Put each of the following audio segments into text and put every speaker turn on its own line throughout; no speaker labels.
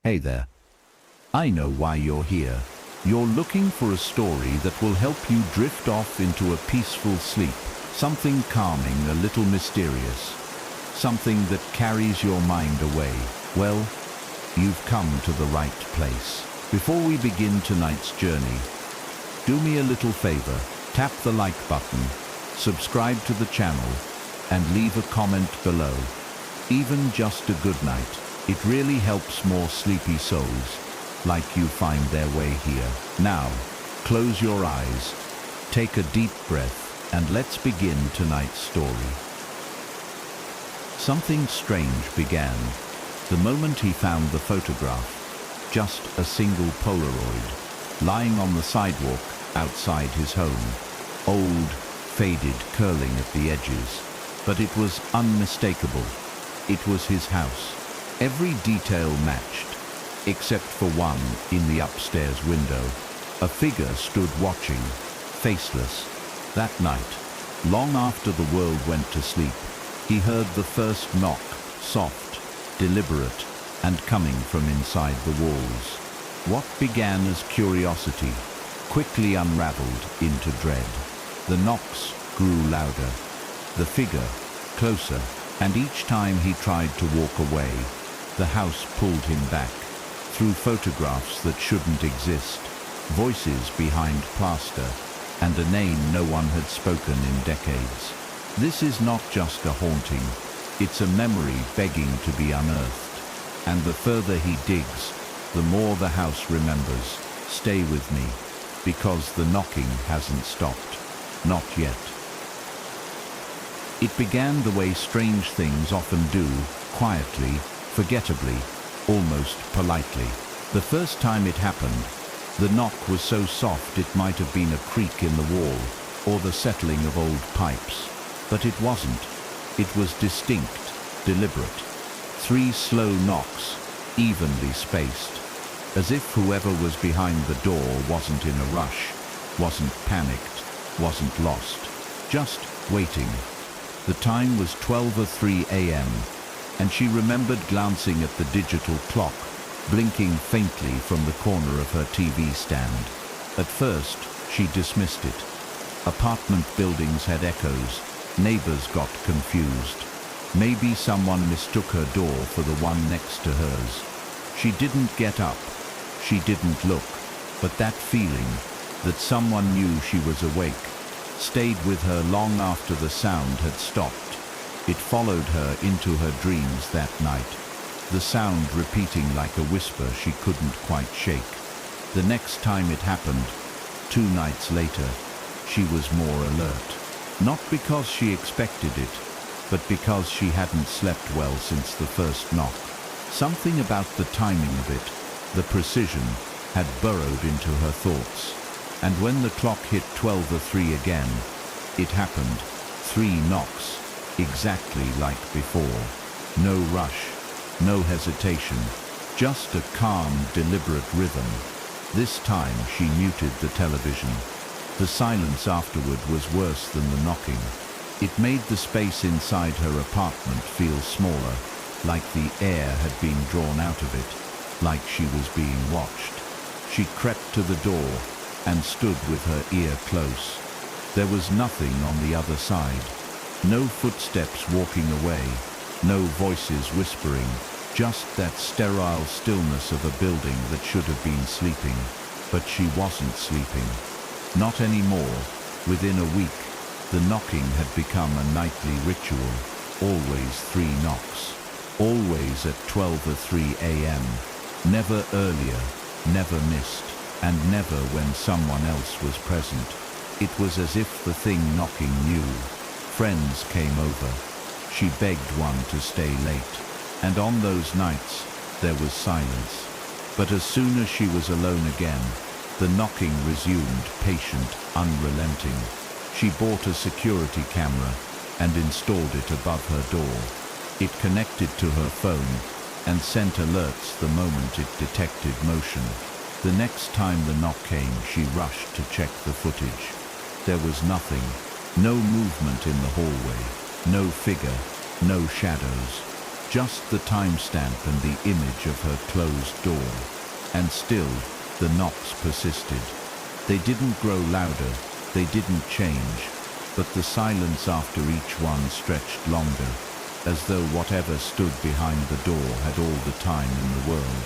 Hey there. I know why you're here. You're looking for a story that will help you drift off into a peaceful sleep. Something calming, a little mysterious. Something that carries your mind away. Well, you've come to the right place. Before we begin tonight's journey, do me a little favor. Tap the like button, subscribe to the channel, and leave a comment below. Even just a good night. It really helps more sleepy souls like you find their way here. Now, close your eyes, take a deep breath, and let's begin tonight's story. Something strange began the moment he found the photograph. Just a single Polaroid, lying on the sidewalk outside his home. Old, faded, curling at the edges. But it was unmistakable. It was his house. Every detail matched, except for one in the upstairs window. A figure stood watching, faceless. That night, long after the world went to sleep, he heard the first knock, soft, deliberate, and coming from inside the walls. What began as curiosity quickly unraveled into dread. The knocks grew louder, the figure closer, and each time he tried to walk away, the house pulled him back, through photographs that shouldn't exist, voices behind plaster, and a name no one had spoken in decades. This is not just a haunting, it's a memory begging to be unearthed. And the further he digs, the more the house remembers. Stay with me, because the knocking hasn't stopped. Not yet. It began the way strange things often do, quietly, forgettably, almost politely. The first time it happened, the knock was so soft it might have been a creak in the wall or the settling of old pipes. But it wasn't. It was distinct, deliberate. 3 slow knocks, evenly spaced, as if whoever was behind the door wasn't in a rush, wasn't panicked, wasn't lost, just waiting. The time was 12:03 a.m., and she remembered glancing at the digital clock, blinking faintly from the corner of her TV stand. At first, she dismissed it. Apartment buildings had echoes. Neighbors got confused. Maybe someone mistook her door for the one next to hers. She didn't get up. She didn't look. But that feeling, that someone knew she was awake, stayed with her long after the sound had stopped. It followed her into her dreams that night, the sound repeating like a whisper she couldn't quite shake. The next time it happened, 2 nights later, she was more alert. Not because she expected it, but because she hadn't slept well since the first knock. Something about the timing of it, the precision, had burrowed into her thoughts. And when the clock hit 12:03 again, it happened. 3 knocks. Exactly like before. No rush, no hesitation, just a calm, deliberate rhythm. This time she muted the television. The silence afterward was worse than the knocking. It made the space inside her apartment feel smaller, like the air had been drawn out of it, like she was being watched. She crept to the door and stood with her ear close. There was nothing on the other side. No footsteps walking away, no voices whispering, just that sterile stillness of a building that should have been sleeping. But she wasn't sleeping. Not anymore. Within a week, the knocking had become a nightly ritual. Always 3 knocks. Always at 12:03 a.m. Never earlier, never missed, and never when someone else was present. It was as if the thing knocking knew. Friends came over. She begged one to stay late. And on those nights, there was silence. But as soon as she was alone again, the knocking resumed, patient, unrelenting. She bought a security camera and installed it above her door. It connected to her phone and sent alerts the moment it detected motion. The next time the knock came, she rushed to check the footage. There was nothing. No movement in the hallway, no figure, no shadows, just the timestamp and the image of her closed door. And still, the knocks persisted. They didn't grow louder, they didn't change, but the silence after each one stretched longer, as though whatever stood behind the door had all the time in the world.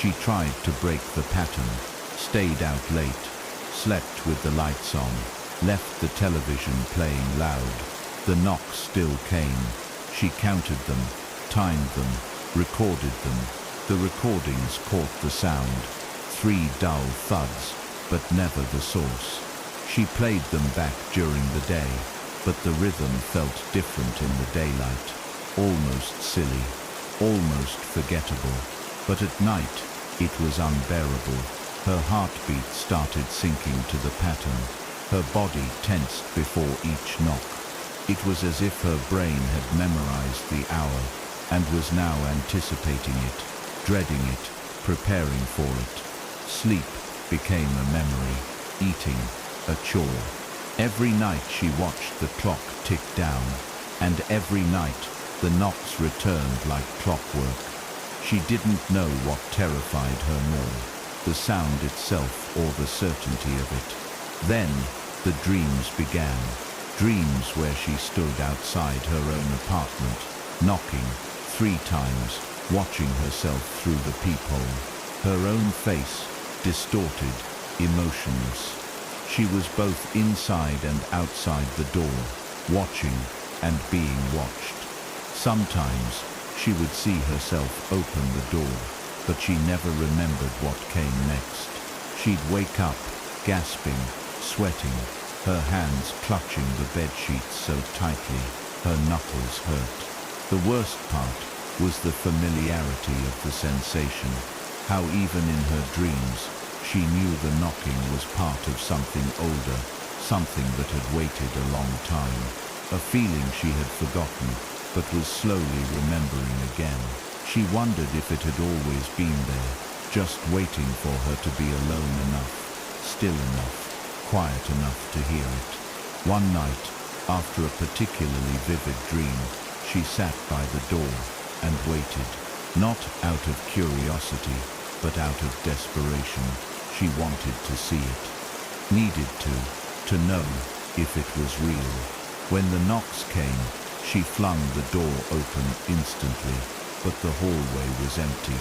She tried to break the pattern, stayed out late, slept with the lights on, left the television playing loud. The knocks still came. She counted them, timed them, recorded them. The recordings caught the sound, 3 dull thuds, but never the source. She played them back during the day, but the rhythm felt different in the daylight, almost silly, almost forgettable. But at night, it was unbearable. Her heartbeat started sinking to the pattern. Her body tensed before each knock. It was as if her brain had memorized the hour and was now anticipating it, dreading it, preparing for it. Sleep became a memory, eating a chore. Every night she watched the clock tick down, and every night the knocks returned like clockwork. She didn't know what terrified her more, the sound itself or the certainty of it. Then the dreams began, dreams where she stood outside her own apartment, knocking 3 times, watching herself through the peephole. Her own face, distorted, emotionless. She was both inside and outside the door, watching and being watched. Sometimes she would see herself open the door, but she never remembered what came next. She'd wake up, gasping, sweating, her hands clutching the bedsheets so tightly, her knuckles hurt. The worst part was the familiarity of the sensation, how even in her dreams, she knew the knocking was part of something older, something that had waited a long time, a feeling she had forgotten, but was slowly remembering again. She wondered if it had always been there, just waiting for her to be alone enough, still enough, quiet enough to hear it. One night, after a particularly vivid dream, she sat by the door and waited, not out of curiosity, but out of desperation. She wanted to see it, needed to know if it was real. When the knocks came, she flung the door open instantly, but the hallway was empty.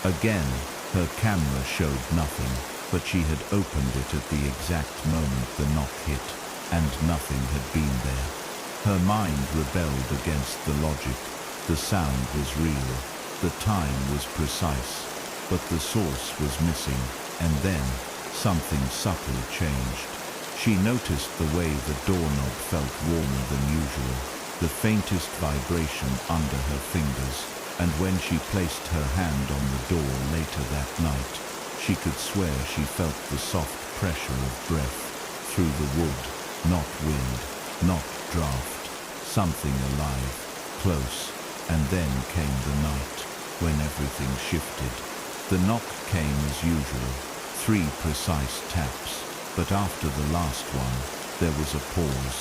Again, her camera showed nothing, but she had opened it at the exact moment the knock hit, and nothing had been there. Her mind rebelled against the logic. The sound was real, the time was precise, but the source was missing. And then, something subtle changed. She noticed the way the doorknob felt warmer than usual, the faintest vibration under her fingers, and when she placed her hand on the door later that night, she could swear she felt the soft pressure of breath through the wood, not wind, not draft, something alive, close. And then came the night, when everything shifted. The knock came as usual, 3 precise taps, but after the last one, there was a pause,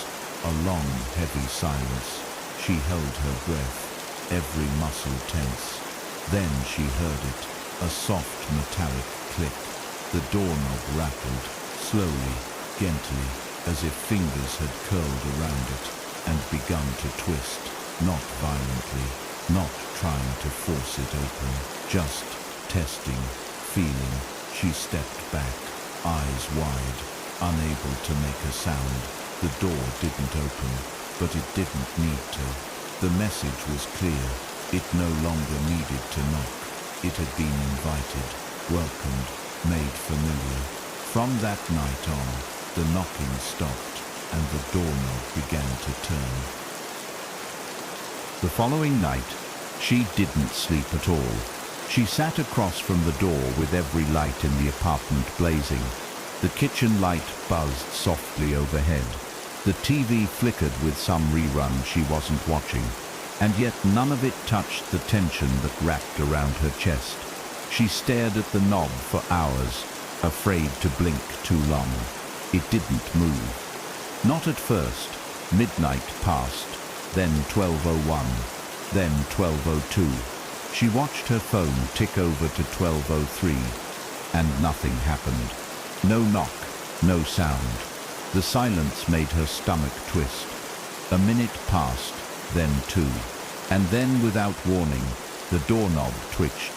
a long, heavy silence. She held her breath, every muscle tense. Then she heard it, a soft metallic click. The doorknob rattled, slowly, gently, as if fingers had curled around it and begun to twist, not violently, not trying to force it open, just testing, feeling. She stepped back, eyes wide, unable to make a sound. The door didn't open, but it didn't need to. The message was clear. It no longer needed to knock. It had been invited, welcomed, made familiar. From that night on, the knocking stopped, and the doorknob began to turn. The following night, she didn't sleep at all. She sat across from the door with every light in the apartment blazing. The kitchen light buzzed softly overhead. The TV flickered with some rerun she wasn't watching, and yet none of it touched the tension that wrapped around her chest. She stared at the knob for hours, afraid to blink too long. It didn't move. Not at first. Midnight passed, then 12:01. then 12:02. She watched her phone tick over to 12:03, and nothing happened. No knock, no sound. The silence made her stomach twist. A minute passed, then two. And then, without warning, the doorknob twitched.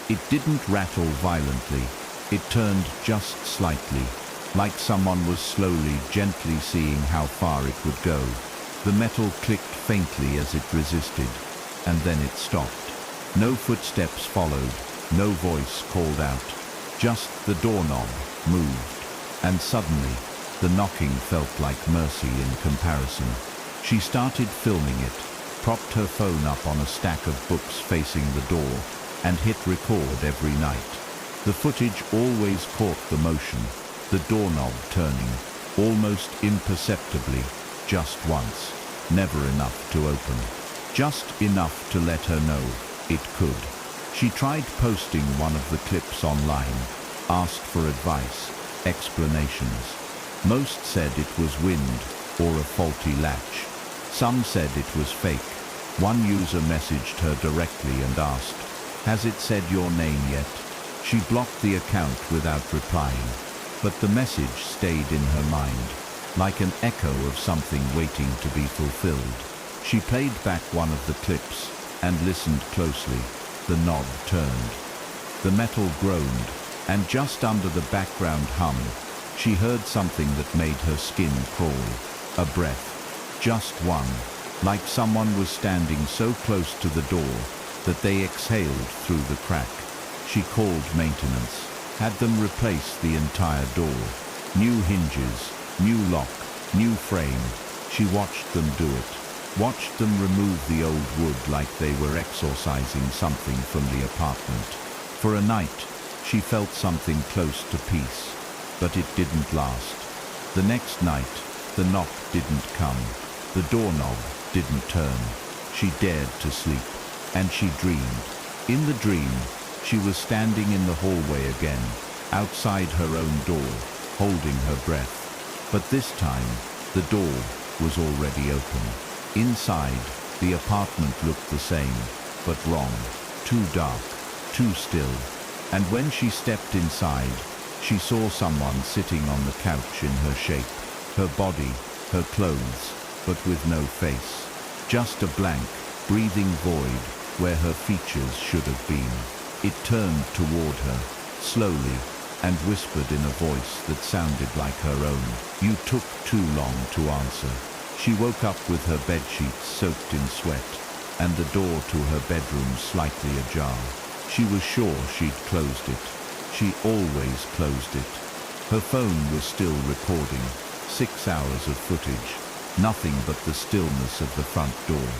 It didn't rattle violently. It turned just slightly, like someone was slowly, gently seeing how far it would go. The metal clicked faintly as it resisted, and then it stopped. No footsteps followed, no voice called out. Just the doorknob moved, and suddenly, the knocking felt like mercy in comparison. She started filming it, propped her phone up on a stack of books facing the door, and hit record every night. The footage always caught the motion, the doorknob turning, almost imperceptibly, just once, never enough to open. Just enough to let her know it could. She tried posting one of the clips online, asked for advice, explanations. Most said it was wind or a faulty latch. Some said it was fake. One user messaged her directly and asked, "Has it said your name yet?" She blocked the account without replying, but the message stayed in her mind, like an echo of something waiting to be fulfilled. She played back one of the clips and listened closely. The knob turned. The metal groaned, and just under the background hum, she heard something that made her skin crawl. A breath. Just one. Like someone was standing so close to the door that they exhaled through the crack. She called maintenance, had them replace the entire door. New hinges, new lock, new frame. She watched them do it. Watched them remove the old wood like they were exorcising something from the apartment. For a night, she felt something close to peace, but it didn't last. The next night, the knock didn't come. The doorknob didn't turn. She dared to sleep, and she dreamed. In the dream, she was standing in the hallway again, outside her own door, holding her breath. But this time, the door was already open. Inside, the apartment looked the same, but wrong. Too dark, too still. And when she stepped inside, she saw someone sitting on the couch in her shape, her body, her clothes, but with no face. Just a blank, breathing void where her features should have been. It turned toward her, slowly, and whispered in a voice that sounded like her own. "You took too long to answer." She woke up with her bedsheets soaked in sweat, and the door to her bedroom slightly ajar. She was sure she'd closed it. She always closed it. Her phone was still recording, 6 hours of footage, nothing but the stillness of the front door.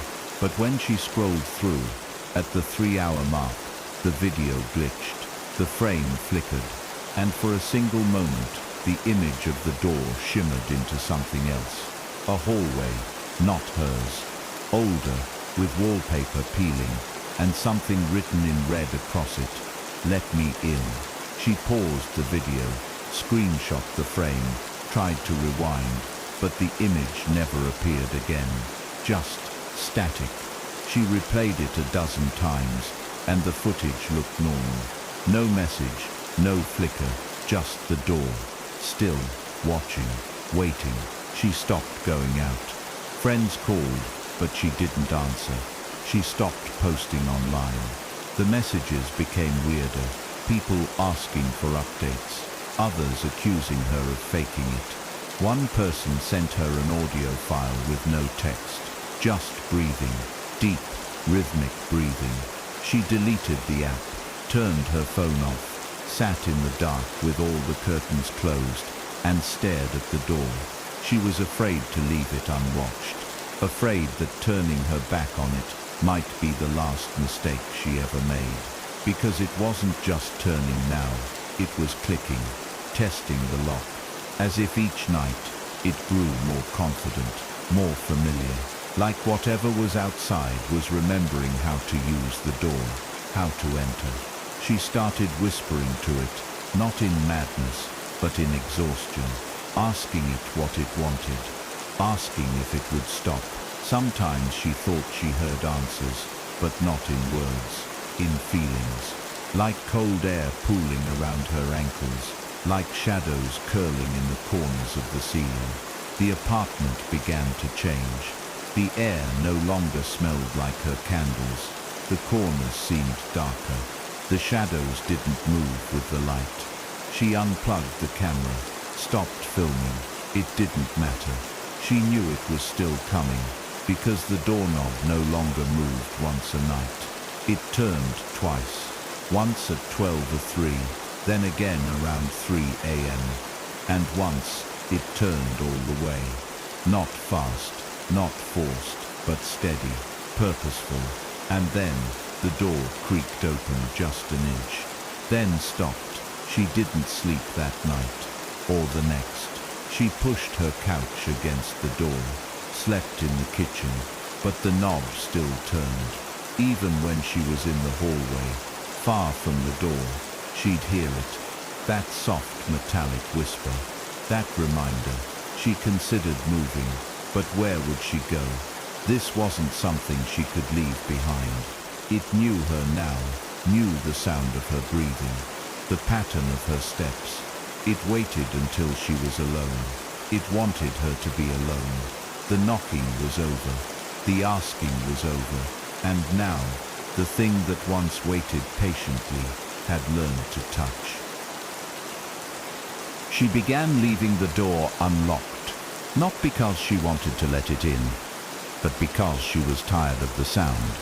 But when she scrolled through, at the 3-hour mark, the video glitched, the frame flickered, and for a single moment, the image of the door shimmered into something else. A hallway, not hers. Older, with wallpaper peeling, and something written in red across it. "Let me in." She paused the video, screenshot the frame, tried to rewind, but the image never appeared again. Just static. She replayed it a dozen times, and the footage looked normal. No message, no flicker, just the door. Still, watching, waiting. She stopped going out. Friends called, but she didn't answer. She stopped posting online. The messages became weirder. People asking for updates. Others accusing her of faking it. One person sent her an audio file with no text. Just breathing. Deep, rhythmic breathing. She deleted the app, turned her phone off, sat in the dark with all the curtains closed, and stared at the door. She was afraid to leave it unwatched, afraid that turning her back on it might be the last mistake she ever made. Because it wasn't just turning now, it was clicking, testing the lock. As if each night, it grew more confident, more familiar. Like whatever was outside was remembering how to use the door, how to enter. She started whispering to it, not in madness, but in exhaustion, asking it what it wanted, asking if it would stop. Sometimes she thought she heard answers, but not in words, in feelings. Like cold air pooling around her ankles, like shadows curling in the corners of the ceiling. The apartment began to change. The air no longer smelled like her candles. The corners seemed darker. The shadows didn't move with the light. She unplugged the camera, stopped filming. It didn't matter. She knew it was still coming, because the doorknob no longer moved once a night. It turned twice, once at 12:03, then again around 3 a.m. And once it turned all the way. Not fast, not forced, but steady, purposeful. And then the door creaked open just an inch, then stopped. She didn't sleep that night, or the next. She pushed her couch against the door, slept in the kitchen, but the knob still turned. Even when she was in the hallway, far from the door, she'd hear it. That soft metallic whisper, that reminder. She considered moving, but where would she go? This wasn't something she could leave behind. It knew her now, knew the sound of her breathing, the pattern of her steps. It waited until she was alone. It wanted her to be alone. The knocking was over. The asking was over. And now, the thing that once waited patiently had learned to touch. She began leaving the door unlocked, not because she wanted to let it in, but because she was tired of the sound.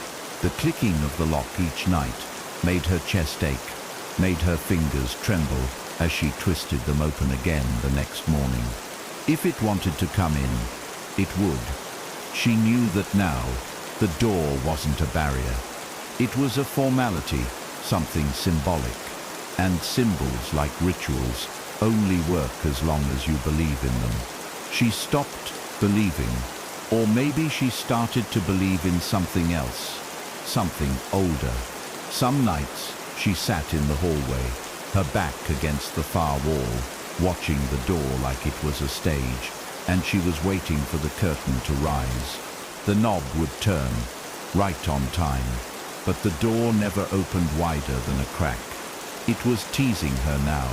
The clicking of the lock each night made her chest ache, made her fingers tremble as she twisted them open again the next morning. If it wanted to come in, it would. She knew that now the door wasn't a barrier. It was a formality, something symbolic. And symbols, like rituals, only work as long as you believe in them. She stopped believing, or maybe she started to believe in something else, something older. Some nights she sat in the hallway, her back against the far wall, watching the door like it was a stage, and she was waiting for the curtain to rise. The knob would turn, right on time, but the door never opened wider than a crack. It was teasing her now,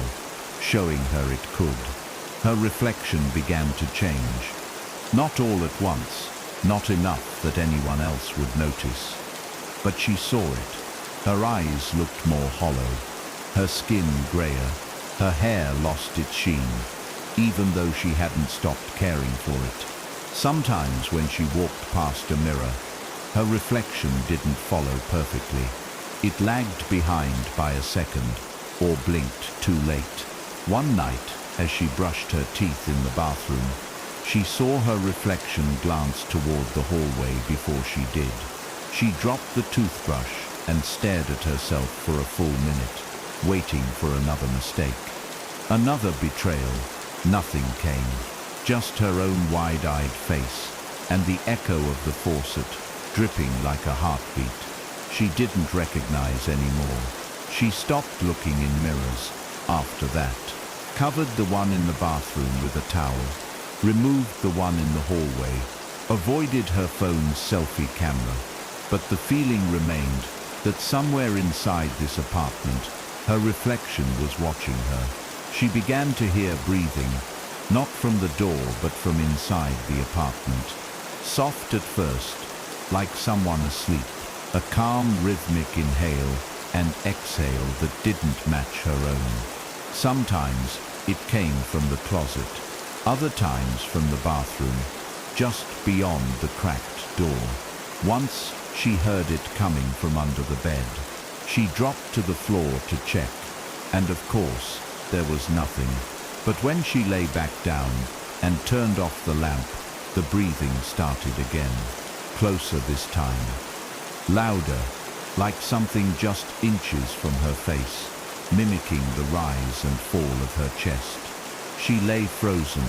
showing her it could. Her reflection began to change. Not all at once, not enough that anyone else would notice. But she saw it. Her eyes looked more hollow, her skin grayer, her hair lost its sheen, even though she hadn't stopped caring for it. Sometimes when she walked past a mirror, her reflection didn't follow perfectly. It lagged behind by a second, or blinked too late. One night, as she brushed her teeth in the bathroom, she saw her reflection glance toward the hallway before she did. She dropped the toothbrush and stared at herself for a full minute, waiting for another mistake. Another betrayal. Nothing came. Just her own wide-eyed face, and the echo of the faucet, dripping like a heartbeat. She didn't recognize anymore. She stopped looking in mirrors after that, covered the one in the bathroom with a towel, removed the one in the hallway, avoided her phone's selfie camera. But the feeling remained that somewhere inside this apartment, her reflection was watching her. She began to hear breathing, not from the door but from inside the apartment. Soft at first, like someone asleep, a calm rhythmic inhale and exhale that didn't match her own. Sometimes it came from the closet, other times from the bathroom, just beyond the cracked door. Once she heard it coming from under the bed. She dropped to the floor to check, and of course, there was nothing. But when she lay back down and turned off the lamp, the breathing started again, closer this time, louder, like something just inches from her face, mimicking the rise and fall of her chest. She lay frozen,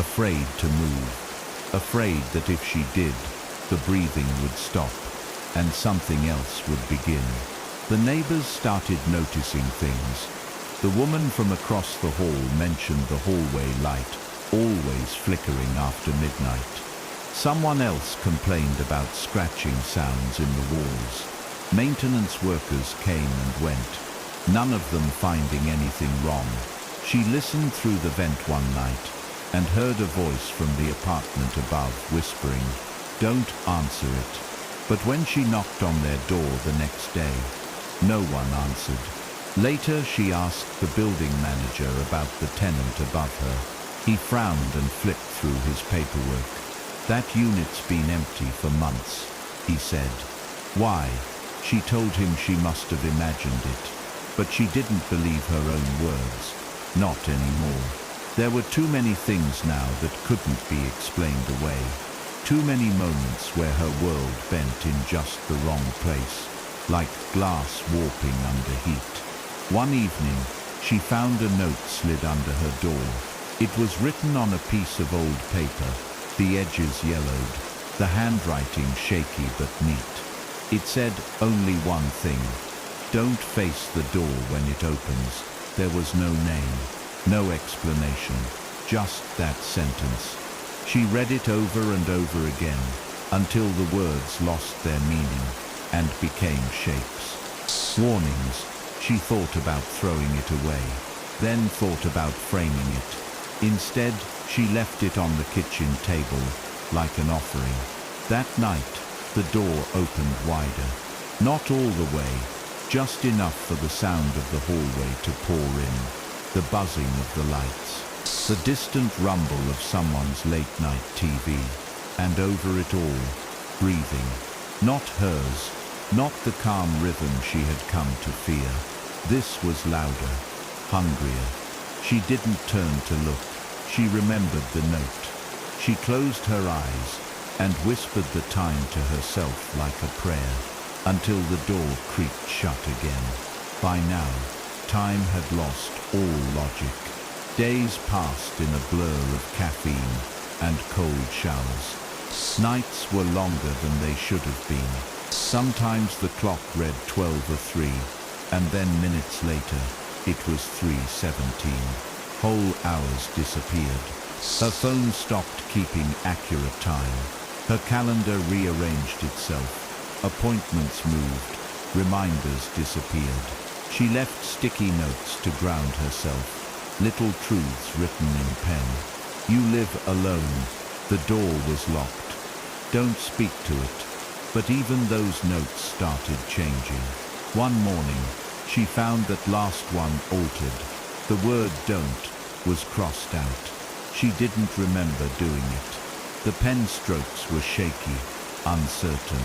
afraid to move, afraid that if she did, the breathing would stop, and something else would begin. The neighbors started noticing things. The woman from across the hall mentioned the hallway light, always flickering after midnight. Someone else complained about scratching sounds in the walls. Maintenance workers came and went, none of them finding anything wrong. She listened through the vent one night and heard a voice from the apartment above whispering, "Don't answer it." But when she knocked on their door the next day, no one answered. Later she asked the building manager about the tenant above her. He frowned and flipped through his paperwork. "That unit's been empty for months," he said. "Why?" She told him she must have imagined it. But she didn't believe her own words. Not anymore. There were too many things now that couldn't be explained away. Too many moments where her world bent in just the wrong place, like glass warping under heat. One evening, she found a note slid under her door. It was written on a piece of old paper, the edges yellowed, the handwriting shaky but neat. It said only one thing: "Don't face the door when it opens." There was no name, no explanation, just that sentence. She read it over and over again until the words lost their meaning and became shapes. Warnings. She thought about throwing it away, then thought about framing it. Instead, she left it on the kitchen table like an offering. That night, the door opened wider. Not all the way, just enough for the sound of the hallway to pour in, the buzzing of the lights, the distant rumble of someone's late-night TV, and over it all, breathing. Not hers, not the calm rhythm she had come to fear. This was louder, hungrier. She didn't turn to look. She remembered the note. She closed her eyes and whispered the time to herself like a prayer, until the door creaked shut again. By now, time had lost all logic. Days passed in a blur of caffeine and cold showers. Nights were longer than they should have been. Sometimes the clock read 12:03, and then minutes later, it was 3:17. Whole hours disappeared. Her phone stopped keeping accurate time. Her calendar rearranged itself. Appointments moved. Reminders disappeared. She left sticky notes to ground herself. Little truths written in pen. "You live alone." The door was locked. "Don't speak to it." But even those notes started changing. One morning, she found that last one altered. The word "don't" was crossed out. She didn't remember doing it. The pen strokes were shaky, uncertain,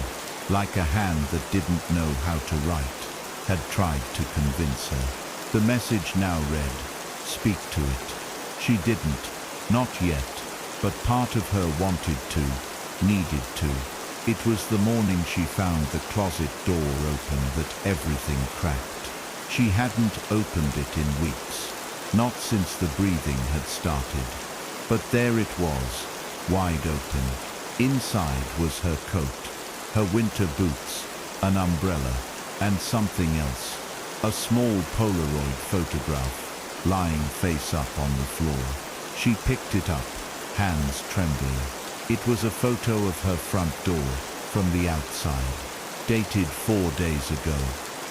like a hand that didn't know how to write, had tried to convince her. The message now read, "Speak to it." She didn't, not yet, but part of her wanted to, needed to. It was the morning she found the closet door open that everything cracked. She hadn't opened it in weeks, not since the breathing had started. But there it was, wide open. Inside was her coat, her winter boots, an umbrella, and something else. A small Polaroid photograph, lying face up on the floor. She picked it up, hands trembling. It was a photo of her front door from the outside, dated 4 days ago.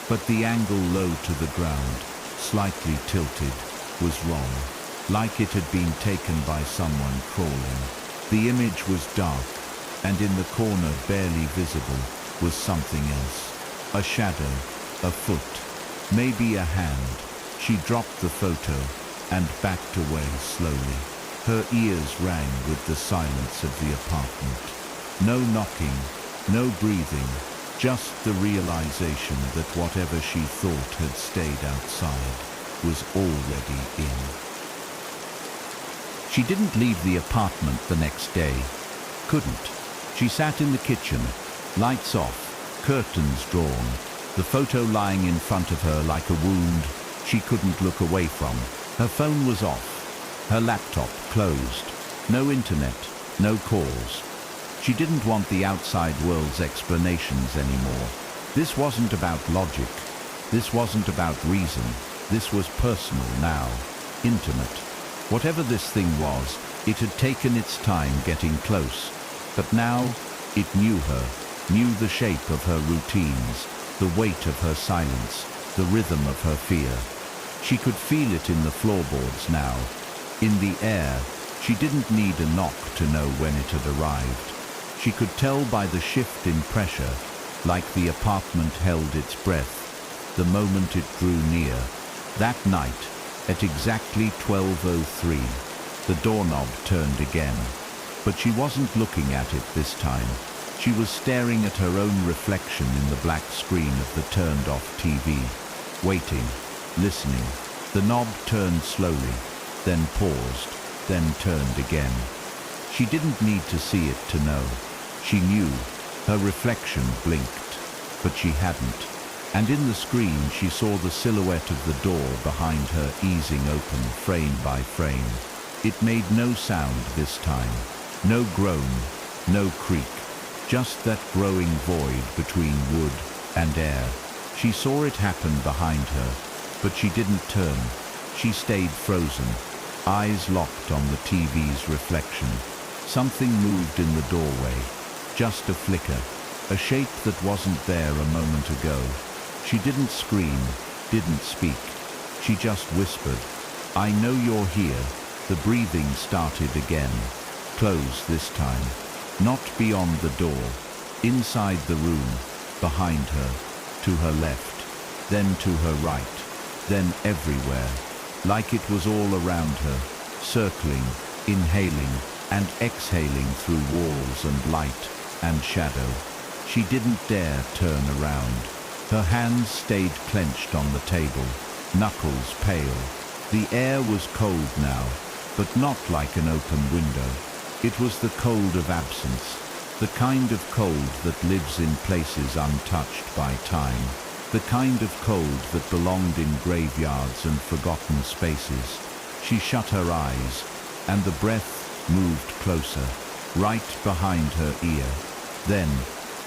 But the angle low to the ground, slightly tilted, was wrong, like it had been taken by someone crawling. The image was dark, and in the corner, barely visible, was something else. A shadow, a foot, maybe a hand. She dropped the photo and backed away slowly. Her ears rang with the silence of the apartment. No knocking, no breathing, just the realization that whatever she thought had stayed outside was already in. She didn't leave the apartment the next day. Couldn't. She sat in the kitchen, lights off, curtains drawn, the photo lying in front of her like a wound she couldn't look away from. Her phone was off, her laptop closed, no internet, no calls. She didn't want the outside world's explanations anymore. This wasn't about logic. This wasn't about reason. This was personal now, intimate. Whatever this thing was, it had taken its time getting close. But now, it knew her, knew the shape of her routines, the weight of her silence, the rhythm of her fear. She could feel it in the floorboards now, in the air. She didn't need a knock to know when it had arrived. She could tell by the shift in pressure, like the apartment held its breath, the moment it drew near. That night, at exactly 12:03, the doorknob turned again. But she wasn't looking at it this time. She was staring at her own reflection in the black screen of the turned-off TV, waiting, listening. The knob turned slowly, then paused, then turned again. She didn't need to see it to know. She knew. Her reflection blinked, but she hadn't. And in the screen she saw the silhouette of the door behind her easing open frame by frame. It made no sound this time. No groan, no creak. Just that growing void between wood and air. She saw it happen behind her, but she didn't turn. She stayed frozen, eyes locked on the TV's reflection. Something moved in the doorway, just a flicker, a shape that wasn't there a moment ago. She didn't scream, didn't speak. She just whispered, "I know you're here." The breathing started again, close this time, not beyond the door, inside the room, behind her, to her left, then to her right, then everywhere, like it was all around her, circling, inhaling and exhaling through walls and light and shadow. She didn't dare turn around. Her hands stayed clenched on the table, knuckles pale. The air was cold now, but not like an open window. It was the cold of absence, the kind of cold that lives in places untouched by time, the kind of cold that belonged in graveyards and forgotten spaces. She shut her eyes, and the breath moved closer, right behind her ear. Then,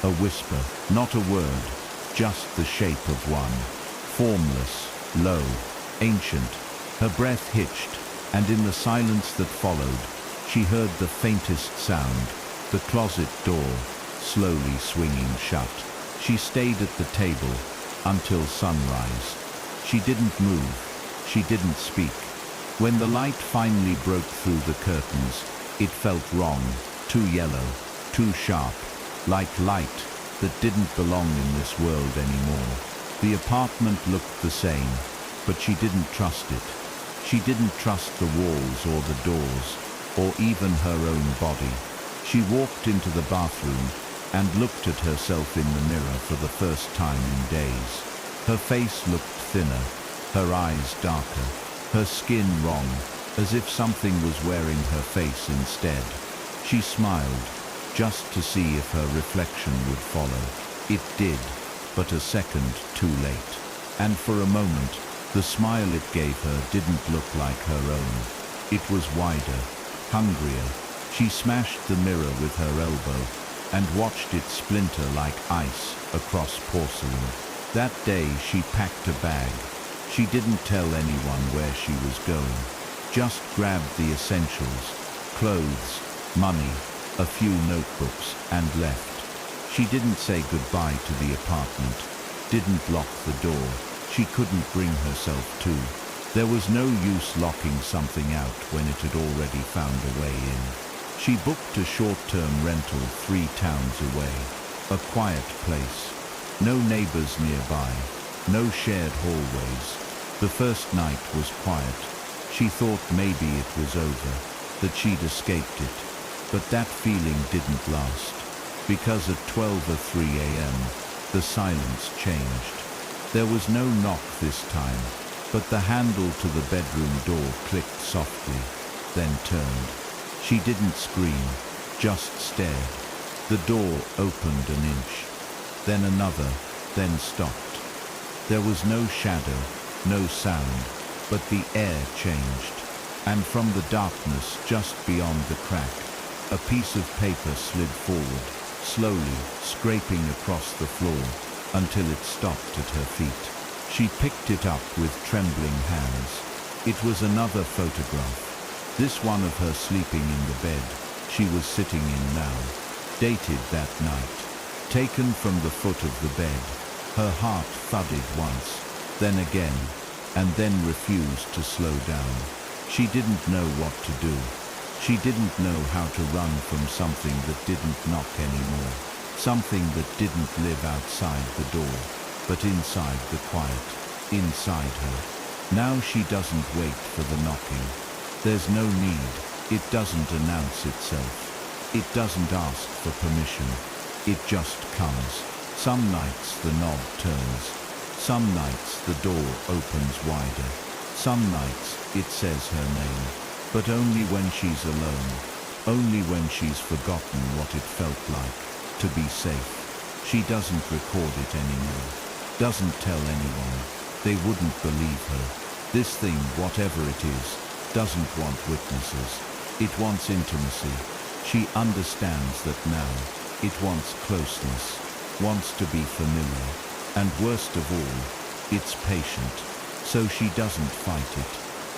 a whisper, not a word, just the shape of one, formless, low, ancient. Her breath hitched, and in the silence that followed, she heard the faintest sound, the closet door, slowly swinging shut. She stayed at the table until sunrise. She didn't move. She didn't speak. When the light finally broke through the curtains, it felt wrong, too yellow, too sharp, like light that didn't belong in this world anymore. The apartment looked the same, but she didn't trust it. She didn't trust the walls or the doors, or even her own body. She walked into the bathroom and looked at herself in the mirror for the first time in days. Her face looked thinner, her eyes darker, her skin wrong, as if something was wearing her face instead. She smiled, just to see if her reflection would follow. It did, but a second too late. And for a moment, the smile it gave her didn't look like her own. It was wider, hungrier. She smashed the mirror with her elbow and watched it splinter like ice across porcelain. That day she packed a bag. She didn't tell anyone where she was going. Just grabbed the essentials, clothes, money, a few notebooks, and left. She didn't say goodbye to the apartment, didn't lock the door. She couldn't bring herself to. There was no use locking something out when it had already found a way in. She booked a short-term rental 3 towns away, a quiet place. No neighbors nearby, no shared hallways. The first night was quiet. She thought maybe it was over, that she'd escaped it. But that feeling didn't last, because at 12:03 a.m., the silence changed. There was no knock this time, but the handle to the bedroom door clicked softly, then turned. She didn't scream, just stared. The door opened an inch, then another, then stopped. There was no shadow, no sound, but the air changed. And from the darkness just beyond the crack, a piece of paper slid forward, slowly scraping across the floor until it stopped at her feet. She picked it up with trembling hands. It was another photograph, this one of her sleeping in the bed she was sitting in now, dated that night, taken from the foot of the bed. Her heart thudded once, then again, and then refused to slow down. She didn't know what to do. She didn't know how to run from something that didn't knock anymore, something that didn't live outside the door, but inside the quiet, inside her. Now she doesn't wait for the knocking. There's no need. It doesn't announce itself. It doesn't ask for permission. It just comes. Some nights the knob turns. Some nights the door opens wider. Some nights it says her name, but only when she's alone, only when she's forgotten what it felt like to be safe. She doesn't record it anymore, doesn't tell anyone. They wouldn't believe her. This thing, whatever it is, doesn't want witnesses. It wants intimacy. She understands that now. It wants closeness, wants to be familiar, and worst of all, it's patient. So she doesn't fight it.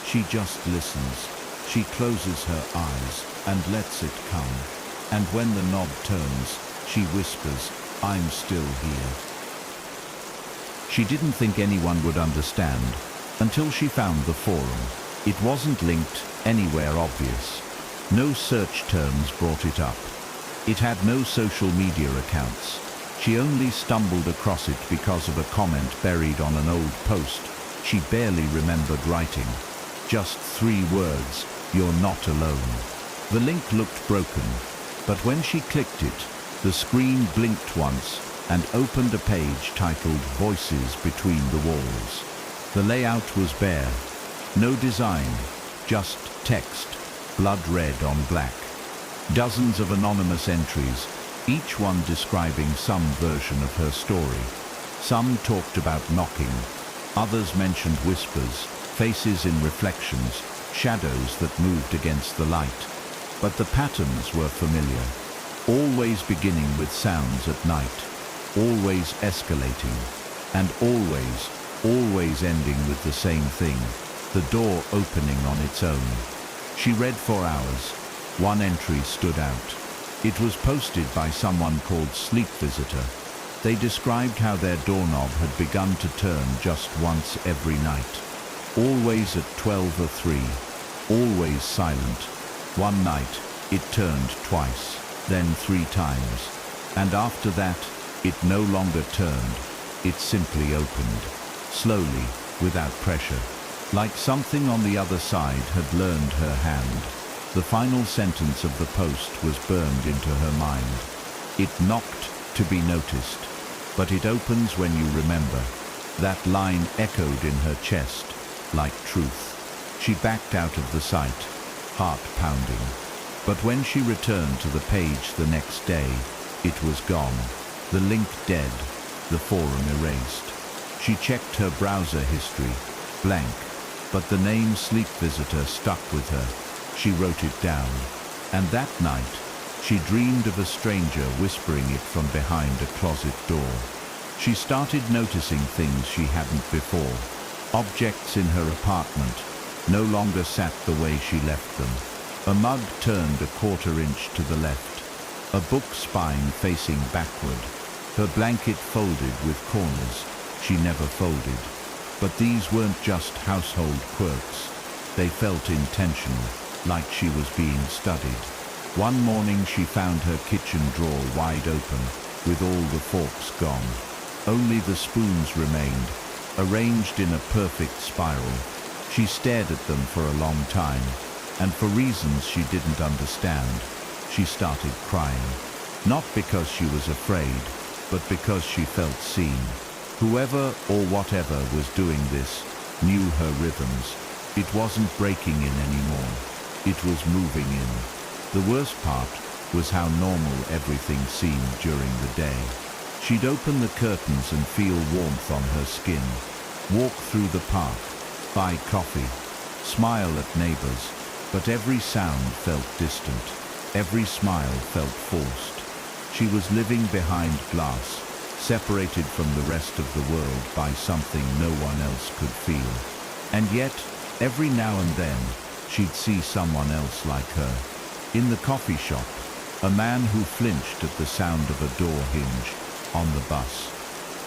She just listens. She closes her eyes and lets it come. And when the knob turns, she whispers, "I'm still here." She didn't think anyone would understand until she found the forum. It wasn't linked anywhere obvious. No search terms brought it up. It had no social media accounts. She only stumbled across it because of a comment buried on an old post she barely remembered writing. Just 3 words, "You're not alone." The link looked broken, but when she clicked it, the screen blinked once and opened a page titled "Voices Between the Walls." The layout was bare. No design, just text, blood red on black. Dozens of anonymous entries, each one describing some version of her story. Some talked about knocking, others mentioned whispers, faces in reflections, shadows that moved against the light. But the patterns were familiar, always beginning with sounds at night, always escalating, and always ending with the same thing, the door opening on its own. She read for hours. One entry stood out. It was posted by someone called Sleep Visitor. They described how their doorknob had begun to turn just once every night. Always at 12:03, always silent. One night, it turned twice, then 3 times. And after that, it no longer turned. It simply opened, slowly, without pressure. Like something on the other side had learned her hand. The final sentence of the post was burned into her mind. It knocked to be noticed, but it opens when you remember. That line echoed in her chest, like truth. She backed out of the sight, heart pounding. But when she returned to the page the next day, it was gone. The link dead, the forum erased. She checked her browser history, blank, but the name Sleep Visitor stuck with her. She wrote it down, and that night, she dreamed of a stranger whispering it from behind a closet door. She started noticing things she hadn't before. Objects in her apartment no longer sat the way she left them. A mug turned a 1/4 inch to the left, a book spine facing backward, her blanket folded with corners she never folded. But these weren't just household quirks. They felt intentional, like she was being studied. One morning she found her kitchen drawer wide open, with all the forks gone. Only the spoons remained, arranged in a perfect spiral. She stared at them for a long time, and for reasons she didn't understand, she started crying. Not because she was afraid, but because she felt seen. Whoever or whatever was doing this knew her rhythms. It wasn't breaking in anymore. It was moving in. The worst part was how normal everything seemed during the day. She'd open the curtains and feel warmth on her skin, walk through the park, buy coffee, smile at neighbors, but every sound felt distant. Every smile felt forced. She was living behind glass, separated from the rest of the world by something no one else could feel. And yet, every now and then, she'd see someone else like her. In the coffee shop, a man who flinched at the sound of a door hinge, on the bus,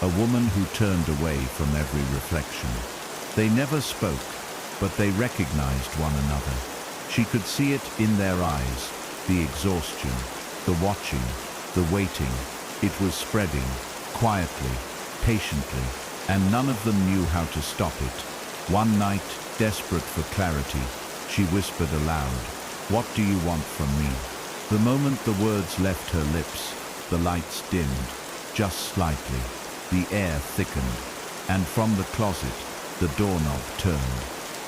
a woman who turned away from every reflection. They never spoke, but they recognized one another. She could see it in their eyes, the exhaustion, the watching, the waiting. It was spreading, quietly, patiently, and none of them knew how to stop it. One night, desperate for clarity, she whispered aloud, "What do you want from me?" The moment the words left her lips, the lights dimmed, just slightly. The air thickened, and from the closet, the doorknob turned.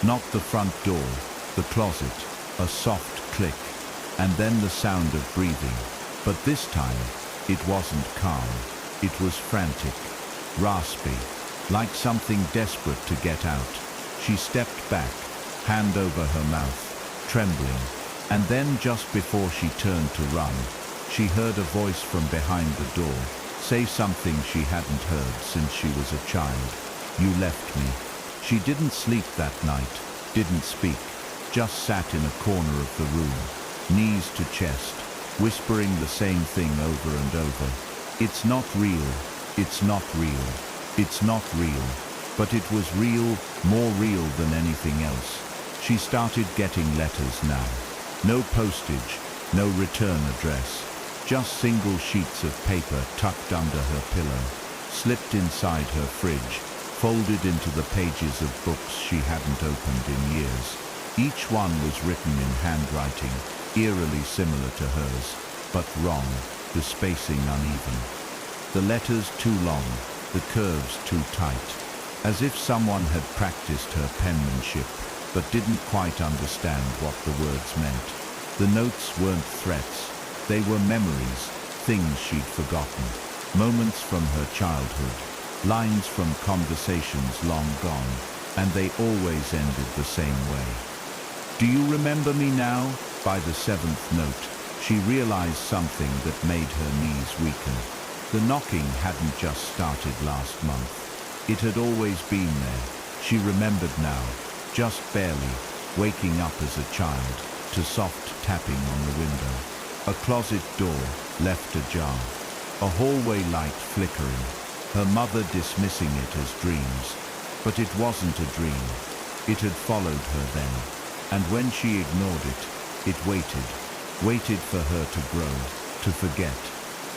Not the front door, the closet, a soft click, and then the sound of breathing. But this time, it wasn't calm. It was frantic, raspy, like something desperate to get out. She stepped back, hand over her mouth, trembling, and then just before she turned to run, she heard a voice from behind the door say something she hadn't heard since she was a child. "You left me." She didn't sleep that night, didn't speak, just sat in a corner of the room, knees to chest, whispering the same thing over and over. "It's not real, it's not real, it's not real." But it was real, more real than anything else. She started getting letters now. No postage, no return address. Just single sheets of paper tucked under her pillow, slipped inside her fridge, folded into the pages of books she hadn't opened in years. Each one was written in handwriting, eerily similar to hers, but wrong, the spacing uneven. The letters too long, the curves too tight, as if someone had practiced her penmanship, but didn't quite understand what the words meant. The notes weren't threats. They were memories, things she'd forgotten, moments from her childhood, lines from conversations long gone, and they always ended the same way. "Do you remember me now?" By the seventh note, she realized something that made her knees weaken. The knocking hadn't just started last month. It had always been there. She remembered now, just barely, waking up as a child, to soft tapping on the window. A closet door left ajar, a hallway light flickering, her mother dismissing it as dreams. But it wasn't a dream. It had followed her then, and when she ignored it, it waited for her to grow, to forget.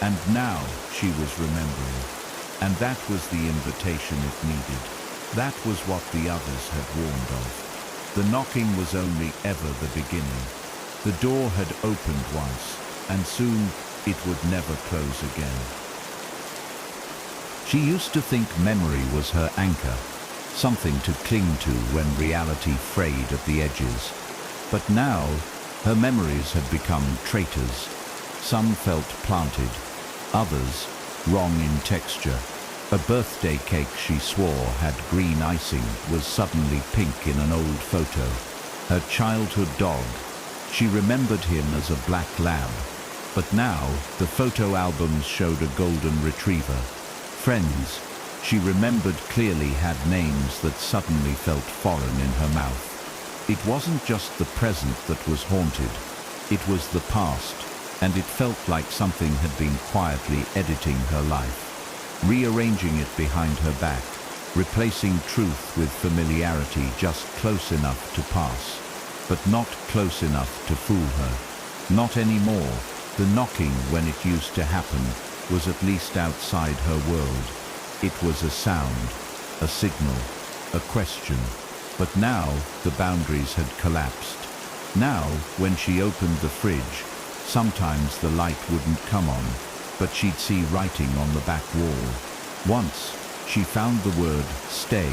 And now she was remembering. And that was the invitation it needed. That was what the others had warned of. The knocking was only ever the beginning. The door had opened once, and soon it would never close again. She used to think memory was her anchor, something to cling to when reality frayed at the edges. But now, her memories had become traitors. Some felt planted, others wrong in texture. A birthday cake she swore had green icing was suddenly pink in an old photo. Her childhood dog, she remembered him as a black lab, but now the photo albums showed a golden retriever. Friends, she remembered clearly, had names that suddenly felt foreign in her mouth. It wasn't just the present that was haunted, it was the past, and it felt like something had been quietly editing her life, rearranging it behind her back, replacing truth with familiarity just close enough to pass, but not close enough to fool her. Not anymore. The knocking, when it used to happen, was at least outside her world. It was a sound, a signal, a question. But now the boundaries had collapsed. Now, when she opened the fridge, sometimes the light wouldn't come on, but she'd see writing on the back wall. Once, she found the word "stay"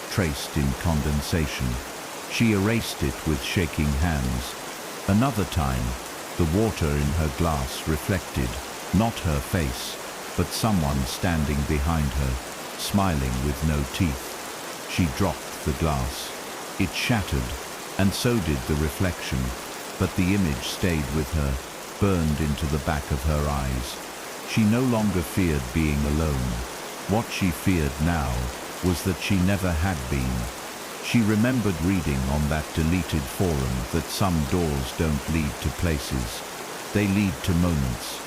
traced in condensation. She erased it with shaking hands. Another time, the water in her glass reflected, not her face, but someone standing behind her, smiling with no teeth. She dropped the glass. It shattered, and so did the reflection, but the image stayed with her, burned into the back of her eyes. She no longer feared being alone. What she feared now was that she never had been. She remembered reading on that deleted forum that some doors don't lead to places. They lead to moments.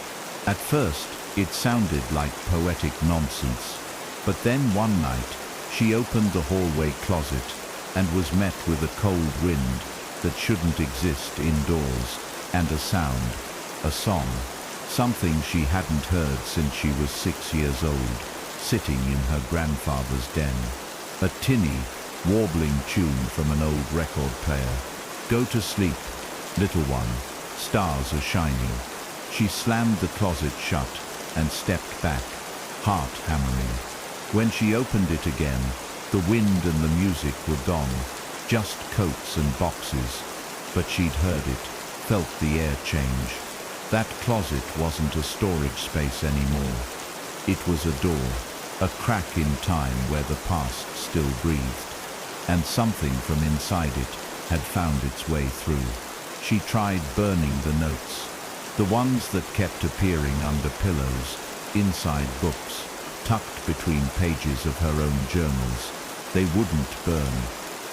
At first, it sounded like poetic nonsense. But then one night, she opened the hallway closet and was met with a cold wind that shouldn't exist indoors, and a sound, a song, something she hadn't heard since she was 6 years old, sitting in her grandfather's den. A tinny, warbling tune from an old record player. Go to sleep, little one, stars are shining. She slammed the closet shut and stepped back, heart hammering. When she opened it again, the wind and the music were gone, just coats and boxes. But she'd heard it, felt the air change. That closet wasn't a storage space anymore. It was a door, a crack in time where the past still breathed. And something from inside it had found its way through. She tried burning the notes, the ones that kept appearing under pillows, inside books, tucked between pages of her own journals. They wouldn't burn.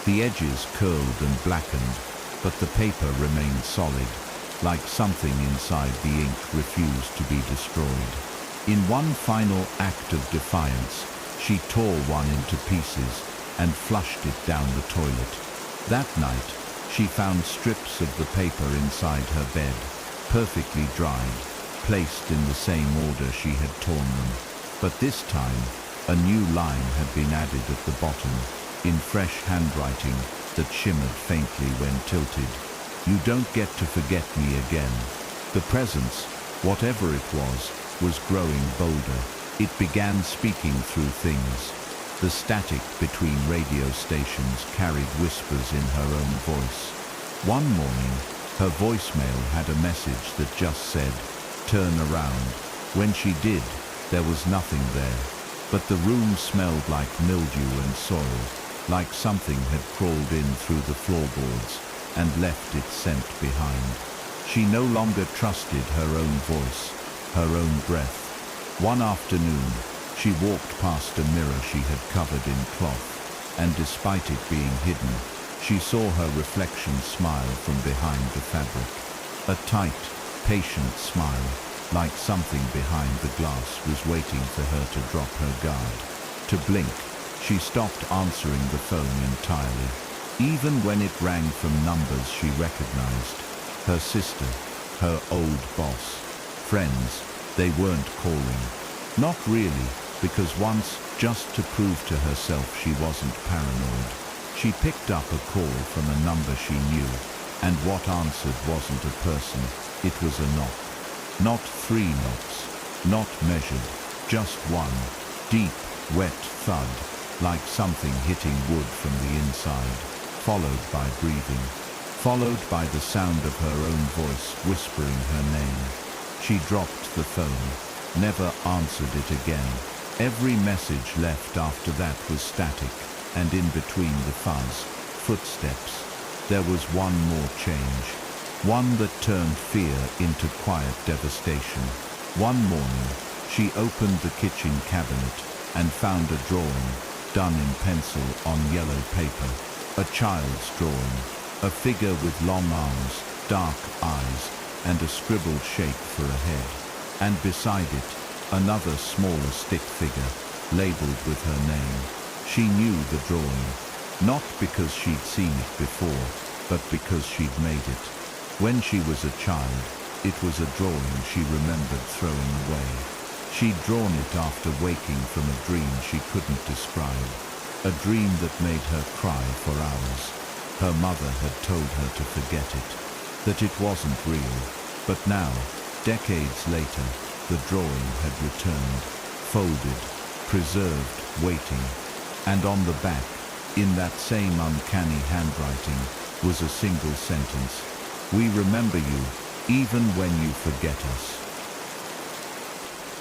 The edges curled and blackened, but the paper remained solid, like something inside the ink refused to be destroyed. In one final act of defiance, she tore one into pieces and flushed it down the toilet. That night, she found strips of the paper inside her bed, perfectly dried, placed in the same order she had torn them. But this time, a new line had been added at the bottom, in fresh handwriting that shimmered faintly when tilted. You don't get to forget me again. The presence, whatever it was growing bolder. It began speaking through things. The static between radio stations carried whispers in her own voice. One morning, her voicemail had a message that just said, "Turn around." When she did, there was nothing there. But the room smelled like mildew and soil, like something had crawled in through the floorboards and left its scent behind. She no longer trusted her own voice, her own breath. One afternoon, she walked past a mirror she had covered in cloth, and despite it being hidden, she saw her reflection smile from behind the fabric. A tight, patient smile, like something behind the glass was waiting for her to drop her guard. To blink, she stopped answering the phone entirely. Even when it rang from numbers she recognized. Her sister, her old boss, friends, they weren't calling. Not really, because once, just to prove to herself she wasn't paranoid, she picked up a call from a number she knew, and what answered wasn't a person, it was a knock. Not 3 knocks, not measured, just one, deep, wet thud, like something hitting wood from the inside, followed by breathing, followed by the sound of her own voice whispering her name. She dropped the phone, never answered it again. Every message left after that was static, and in between the fuzz, footsteps, there was one more change. One that turned fear into quiet devastation. One morning, she opened the kitchen cabinet and found a drawing, done in pencil on yellow paper. A child's drawing, a figure with long arms, dark eyes, and a scribbled shape for a head. And beside it, another smaller stick figure, labeled with her name. She knew the drawing, not because she'd seen it before, but because she'd made it. When she was a child, it was a drawing she remembered throwing away. She'd drawn it after waking from a dream she couldn't describe, a dream that made her cry for hours. Her mother had told her to forget it, that it wasn't real. But now, decades later, the drawing had returned, folded, preserved, waiting. And on the back, in that same uncanny handwriting, was a single sentence. "We remember you, even when you forget us."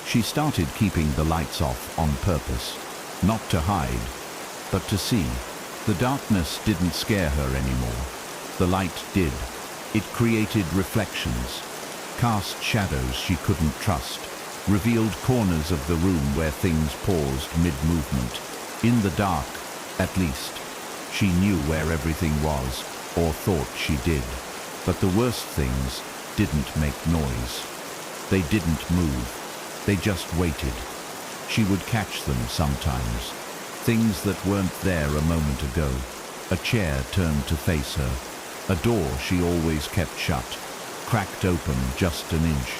She started keeping the lights off on purpose, not to hide, but to see. The darkness didn't scare her anymore. The light did. It created reflections, cast shadows she couldn't trust, revealed corners of the room where things paused mid-movement. In the dark, at least, she knew where everything was, or thought she did. But the worst things didn't make noise. They didn't move. They just waited. She would catch them sometimes. Things that weren't there a moment ago. A chair turned to face her. A door she always kept shut, cracked open just an inch.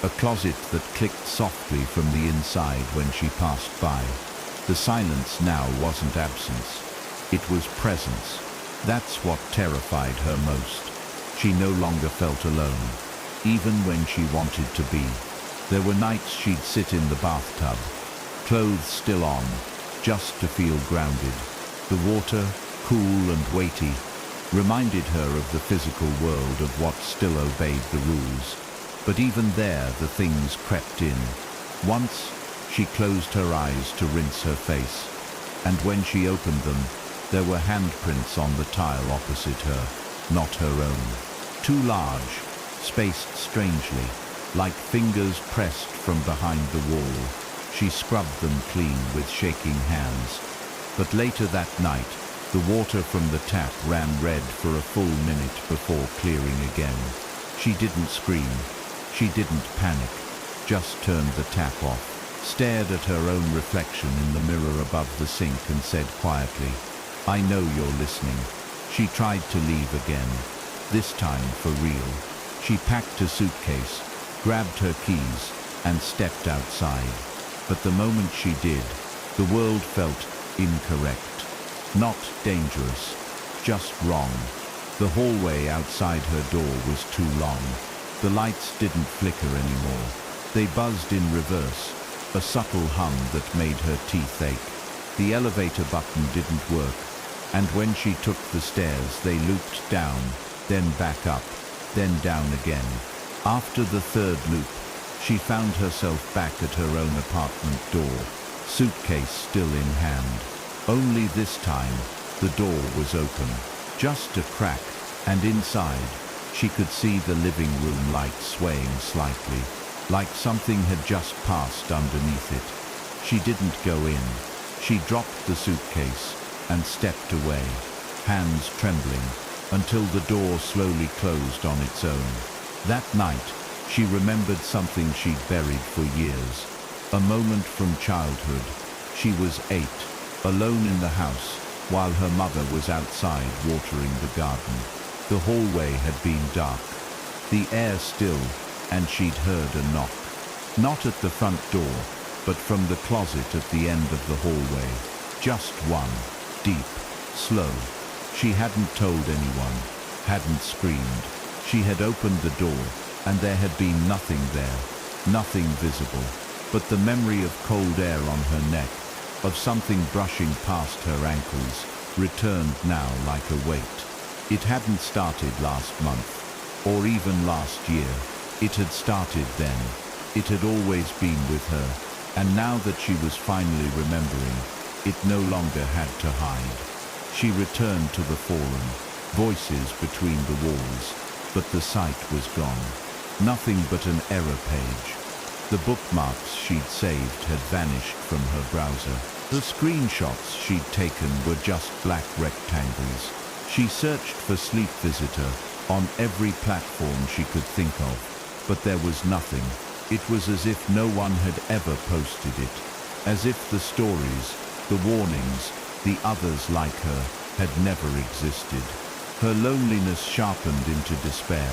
A closet that clicked softly from the inside when she passed by. The silence now wasn't absence. It was presence. That's what terrified her most. She no longer felt alone, even when she wanted to be. There were nights she'd sit in the bathtub, clothes still on, just to feel grounded. The water, cool and weighty, reminded her of the physical world of what still obeyed the rules. But even there the things crept in. Once, she closed her eyes to rinse her face, and when she opened them, there were handprints on the tile opposite her, not her own. Too large, spaced strangely, like fingers pressed from behind the wall. She scrubbed them clean with shaking hands. But later that night, the water from the tap ran red for a full minute before clearing again. She didn't scream. She didn't panic. Just turned the tap off, stared at her own reflection in the mirror above the sink and said quietly, "I know you're listening." She tried to leave again, this time for real. She packed a suitcase, grabbed her keys, and stepped outside. But the moment she did, the world felt incorrect. Not dangerous, just wrong. The hallway outside her door was too long. The lights didn't flicker anymore. They buzzed in reverse, a subtle hum that made her teeth ache. The elevator button didn't work, and when she took the stairs, they looped down, then back up, then down again. After the third loop, she found herself back at her own apartment door, suitcase still in hand. Only this time, the door was open, just a crack, and inside, she could see the living room light swaying slightly, like something had just passed underneath it. She didn't go in. She dropped the suitcase and stepped away, hands trembling, until the door slowly closed on its own. That night, she remembered something she'd buried for years. A moment from childhood. She was 8, alone in the house, while her mother was outside watering the garden. The hallway had been dark, the air still, and she'd heard a knock. Not at the front door, but from the closet at the end of the hallway. Just one, deep, slow. She hadn't told anyone, hadn't screamed. She had opened the door, and there had been nothing there, nothing visible. But the memory of cold air on her neck, of something brushing past her ankles, returned now like a weight. It hadn't started last month, or even last year. It had started then. It had always been with her, and now that she was finally remembering, it no longer had to hide. She returned to the forum, voices between the walls, but the site was gone. Nothing but an error page. The bookmarks she'd saved had vanished from her browser. The screenshots she'd taken were just black rectangles. She searched for Sleep Visitor on every platform she could think of, but there was nothing. It was as if no one had ever posted it, as if the stories, the warnings, the others like her, had never existed. Her loneliness sharpened into despair,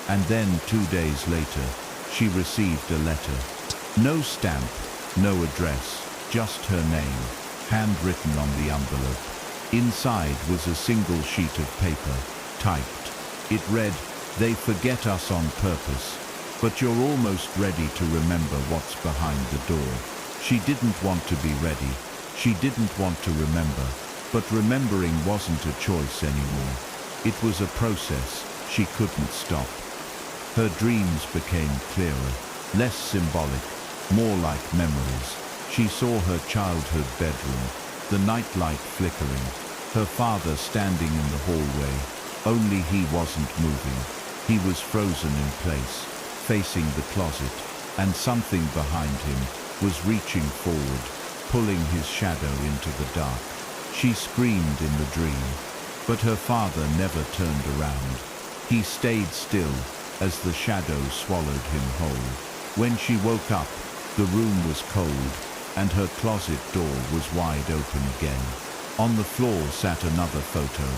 and then 2 days later, she received a letter. No stamp, no address, just her name, handwritten on the envelope. Inside was a single sheet of paper, typed. It read, "They forget us on purpose, but you're almost ready to remember what's behind the door." She didn't want to be ready. She didn't want to remember, but remembering wasn't a choice anymore. It was a process she couldn't stop. Her dreams became clearer, less symbolic, more like memories. She saw her childhood bedroom, the nightlight flickering, her father standing in the hallway, only he wasn't moving. He was frozen in place, facing the closet, and something behind him was reaching forward, pulling his shadow into the dark. She screamed in the dream, but her father never turned around. He stayed still as the shadow swallowed him whole. When she woke up, the room was cold, and her closet door was wide open again. On the floor sat another photo,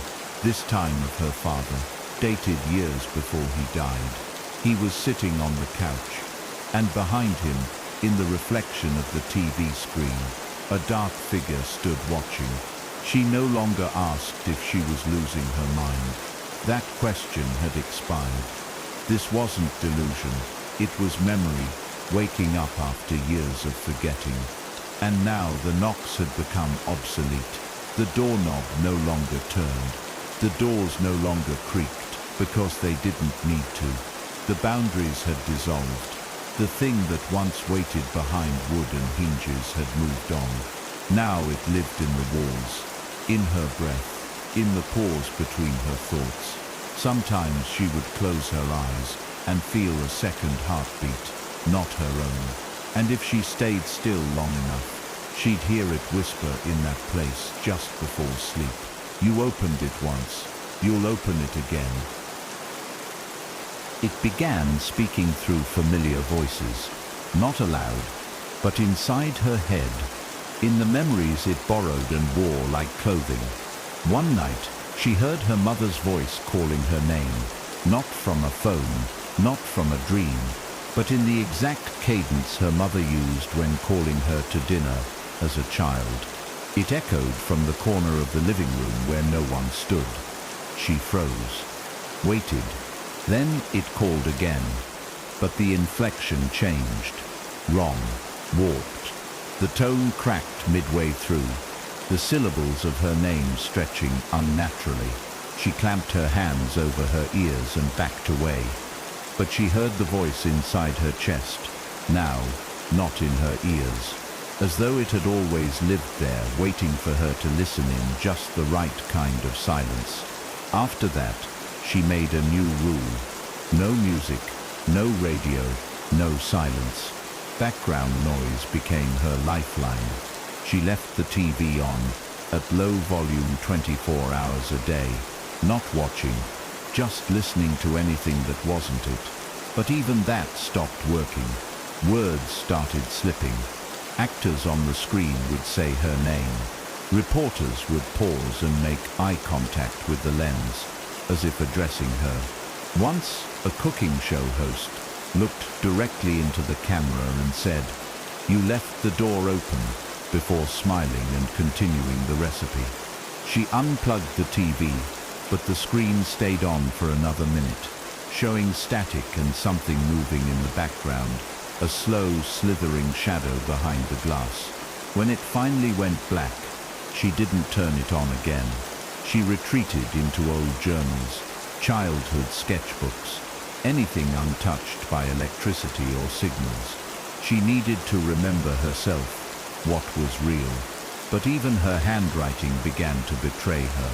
this time of her father, dated years before he died. He was sitting on the couch, and behind him, in the reflection of the TV screen, a dark figure stood watching. She no longer asked if she was losing her mind. That question had expired. This wasn't delusion, it was memory, waking up after years of forgetting. And now the knocks had become obsolete. The doorknob no longer turned. The doors no longer creaked, because they didn't need to. The boundaries had dissolved. The thing that once waited behind wood and hinges had moved on. Now it lived in the walls, in her breath, in the pause between her thoughts. Sometimes she would close her eyes and feel a second heartbeat, not her own. And if she stayed still long enough, she'd hear it whisper in that place just before sleep. You opened it once, you'll open it again. It began speaking through familiar voices, not aloud, but inside her head. In the memories it borrowed and wore like clothing. One night, she heard her mother's voice calling her name, not from a phone, not from a dream, but in the exact cadence her mother used when calling her to dinner as a child. It echoed from the corner of the living room where no one stood. She froze, waited. Then it called again, but the inflection changed. Wrong, warped. The tone cracked midway through, the syllables of her name stretching unnaturally. She clamped her hands over her ears and backed away. But she heard the voice inside her chest, now not in her ears, as though it had always lived there, waiting for her to listen in just the right kind of silence. After that, she made a new rule. No music, no radio, no silence. Background noise became her lifeline. She left the TV on, at low volume 24 hours a day, not watching, just listening to anything that wasn't it. But even that stopped working. Words started slipping. Actors on the screen would say her name. Reporters would pause and make eye contact with the lens, as if addressing her. Once, a cooking show host looked directly into the camera and said, "You left the door open," before smiling and continuing the recipe. She unplugged the TV, but the screen stayed on for another minute, showing static and something moving in the background, a slow, slithering shadow behind the glass. When it finally went black, she didn't turn it on again. She retreated into old journals, childhood sketchbooks, anything untouched by electricity or signals. She needed to remember herself, what was real. But even her handwriting began to betray her.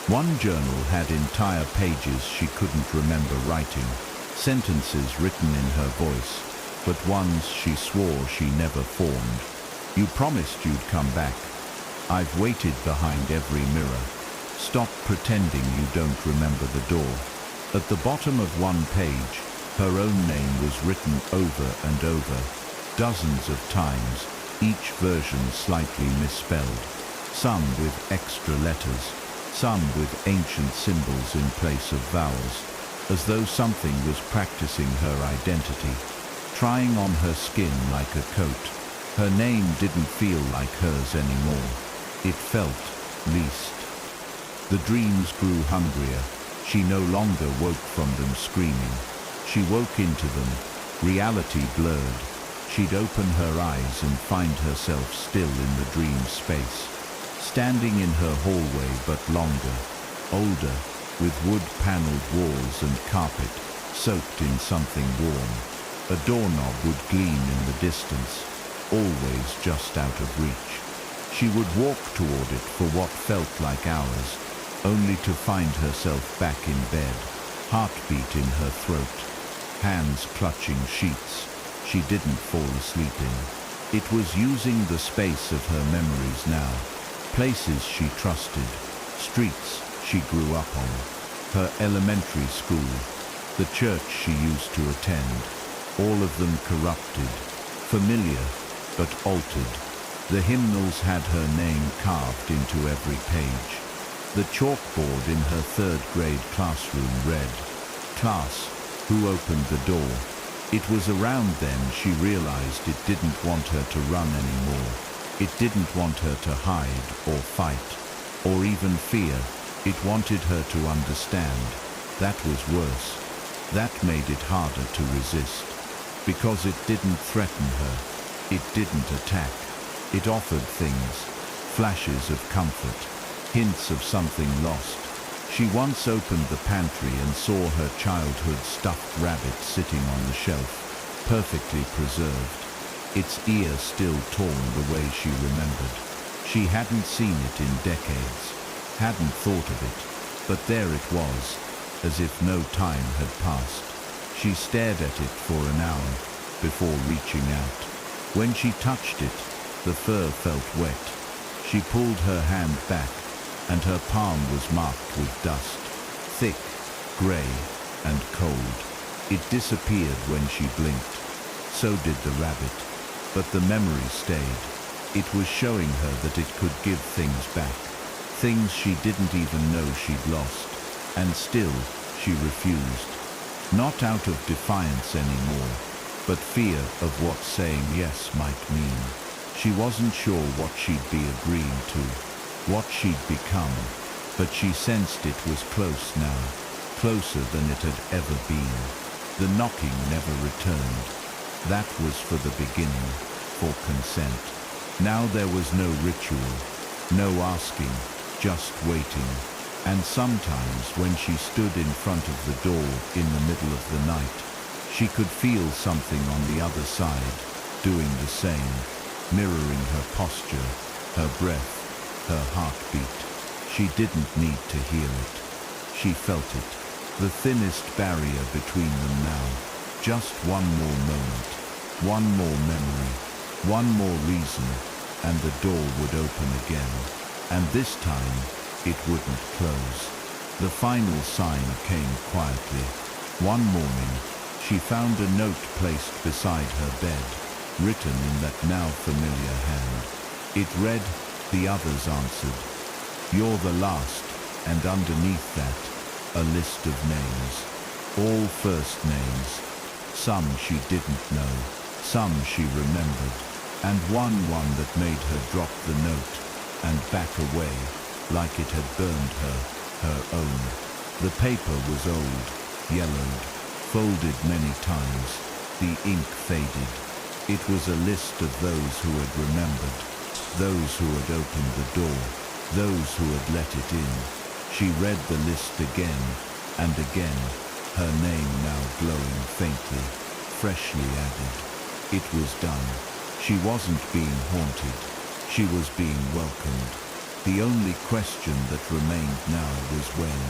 One journal had entire pages she couldn't remember writing, sentences written in her voice, but ones she swore she never formed. "You promised you'd come back. I've waited behind every mirror. Stop pretending you don't remember the door." At the bottom of one page, her own name was written over and over, dozens of times, each version slightly misspelled, some with extra letters, some with ancient symbols in place of vowels, as though something was practicing her identity, trying on her skin like a coat. Her name didn't feel like hers anymore. It felt leased. The dreams grew hungrier. She no longer woke from them screaming. She woke into them, reality blurred. She'd open her eyes and find herself still in the dream space, standing in her hallway but longer, older, with wood-paneled walls and carpet soaked in something warm. A doorknob would gleam in the distance, always just out of reach. She would walk toward it for what felt like hours, only to find herself back in bed, heartbeat in her throat, hands clutching sheets she didn't fall asleep in. It was using the space of her memories now, places she trusted, streets she grew up on, her elementary school, the church she used to attend, all of them corrupted, familiar but altered, The hymnals had her name carved into every page. The chalkboard in her third-grade classroom read, "Class, who opened the door?" It was around then she realized it didn't want her to run anymore. It didn't want her to hide or fight or even fear. It wanted her to understand. That was worse. That made it harder to resist. Because it didn't threaten her. It didn't attack. It offered things, flashes of comfort, hints of something lost. She once opened the pantry and saw her childhood stuffed rabbit sitting on the shelf, perfectly preserved, its ear still torn the way she remembered. She hadn't seen it in decades, hadn't thought of it, but there it was, as if no time had passed. She stared at it for an hour before reaching out. When she touched it, the fur felt wet. She pulled her hand back, and her palm was marked with dust, thick, grey, and cold. It disappeared when she blinked. So did the rabbit. But the memory stayed. It was showing her that it could give things back, things she didn't even know she'd lost. And still, she refused. Not out of defiance anymore, but fear of what saying yes might mean. She wasn't sure what she'd be agreeing to, what she'd become, but she sensed it was close now, closer than it had ever been. The knocking never returned. That was for the beginning, for consent. Now there was no ritual, no asking, just waiting. And sometimes when she stood in front of the door in the middle of the night, she could feel something on the other side, doing the same, mirroring her posture, her breath, her heartbeat. She didn't need to hear it. She felt it. The thinnest barrier between them now. Just one more moment, one more memory, one more reason, and the door would open again. And this time, it wouldn't close. The final sign came quietly. One morning, she found a note placed beside her bed, written in that now familiar hand. It read, the others answered, "You're the last," and underneath that, a list of names. All first names. Some she didn't know, some she remembered, and one that made her drop the note and back away, like it had burned her own. The paper was old, yellowed, folded many times. The ink faded. It was a list of those who had remembered, those who had opened the door, those who had let it in. She read the list again and again, her name now glowing faintly, freshly added. It was done. She wasn't being haunted. She was being welcomed. The only question that remained now was when.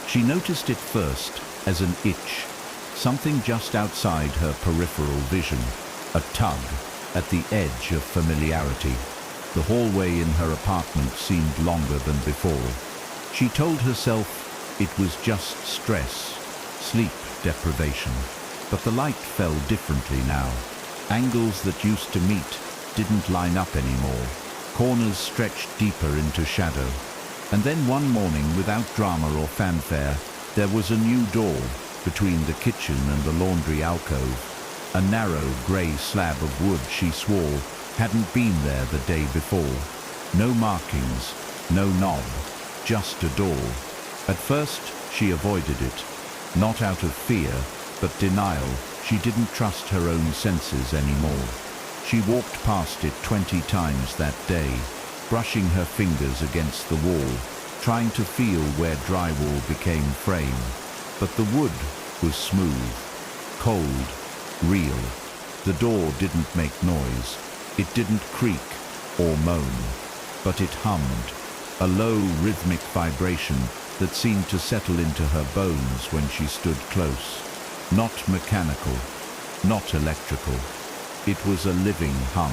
She noticed it first as an itch, something just outside her peripheral vision, a tug at the edge of familiarity. The hallway in her apartment seemed longer than before. She told herself it was just stress, sleep deprivation. But the light fell differently now. Angles that used to meet didn't line up anymore. Corners stretched deeper into shadow. And then one morning, without drama or fanfare, there was a new door between the kitchen and the laundry alcove. A narrow grey slab of wood she swore hadn't been there the day before. No markings, no knob, just a door. At first, she avoided it, not out of fear, but denial. She didn't trust her own senses anymore. She walked past it 20 times that day, brushing her fingers against the wall, trying to feel where drywall became frame. But the wood was smooth, cold, real. The door didn't make noise. It didn't creak or moan, but it hummed, a low rhythmic vibration that seemed to settle into her bones when she stood close. Not mechanical, not electrical. It was a living hum,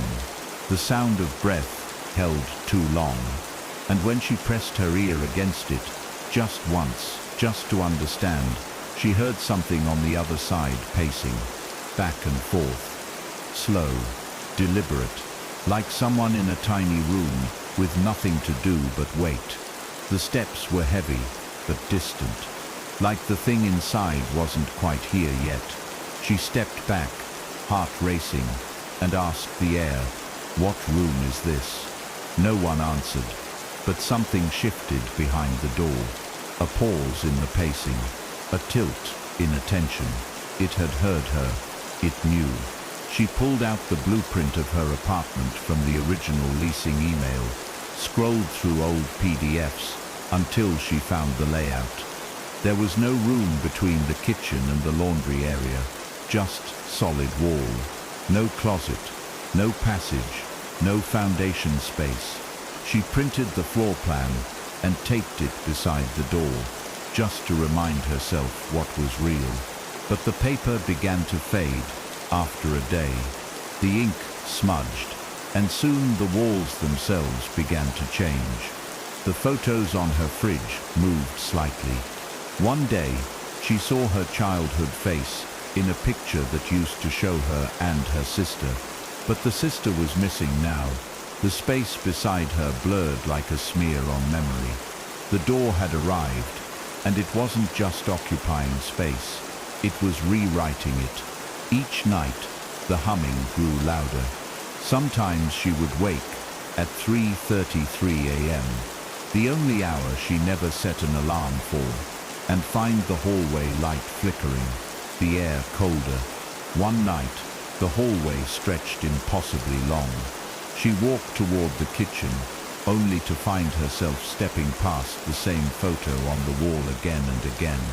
the sound of breath held too long. And when she pressed her ear against it, just once, just to understand, she heard something on the other side pacing, back and forth, slow, deliberate, like someone in a tiny room with nothing to do but wait. The steps were heavy, but distant, like the thing inside wasn't quite here yet. She stepped back, heart racing, and asked the air, "What room is this?" No one answered, but something shifted behind the door. A pause in the pacing, a tilt in attention. It had heard her. It knew. She pulled out the blueprint of her apartment from the original leasing email, scrolled through old PDFs until she found the layout. There was no room between the kitchen and the laundry area, just solid wall. No closet, no passage, no foundation space. She printed the floor plan and taped it beside the door, just to remind herself what was real. But the paper began to fade after a day. The ink smudged, and soon the walls themselves began to change. The photos on her fridge moved slightly. One day, she saw her childhood face in a picture that used to show her and her sister. But the sister was missing now. The space beside her blurred like a smear on memory. The door had arrived, and it wasn't just occupying space. It was rewriting it. Each night, the humming grew louder. Sometimes she would wake at 3:33 a.m., the only hour she never set an alarm for, and find the hallway light flickering, the air colder. One night, the hallway stretched impossibly long. She walked toward the kitchen, only to find herself stepping past the same photo on the wall again and again.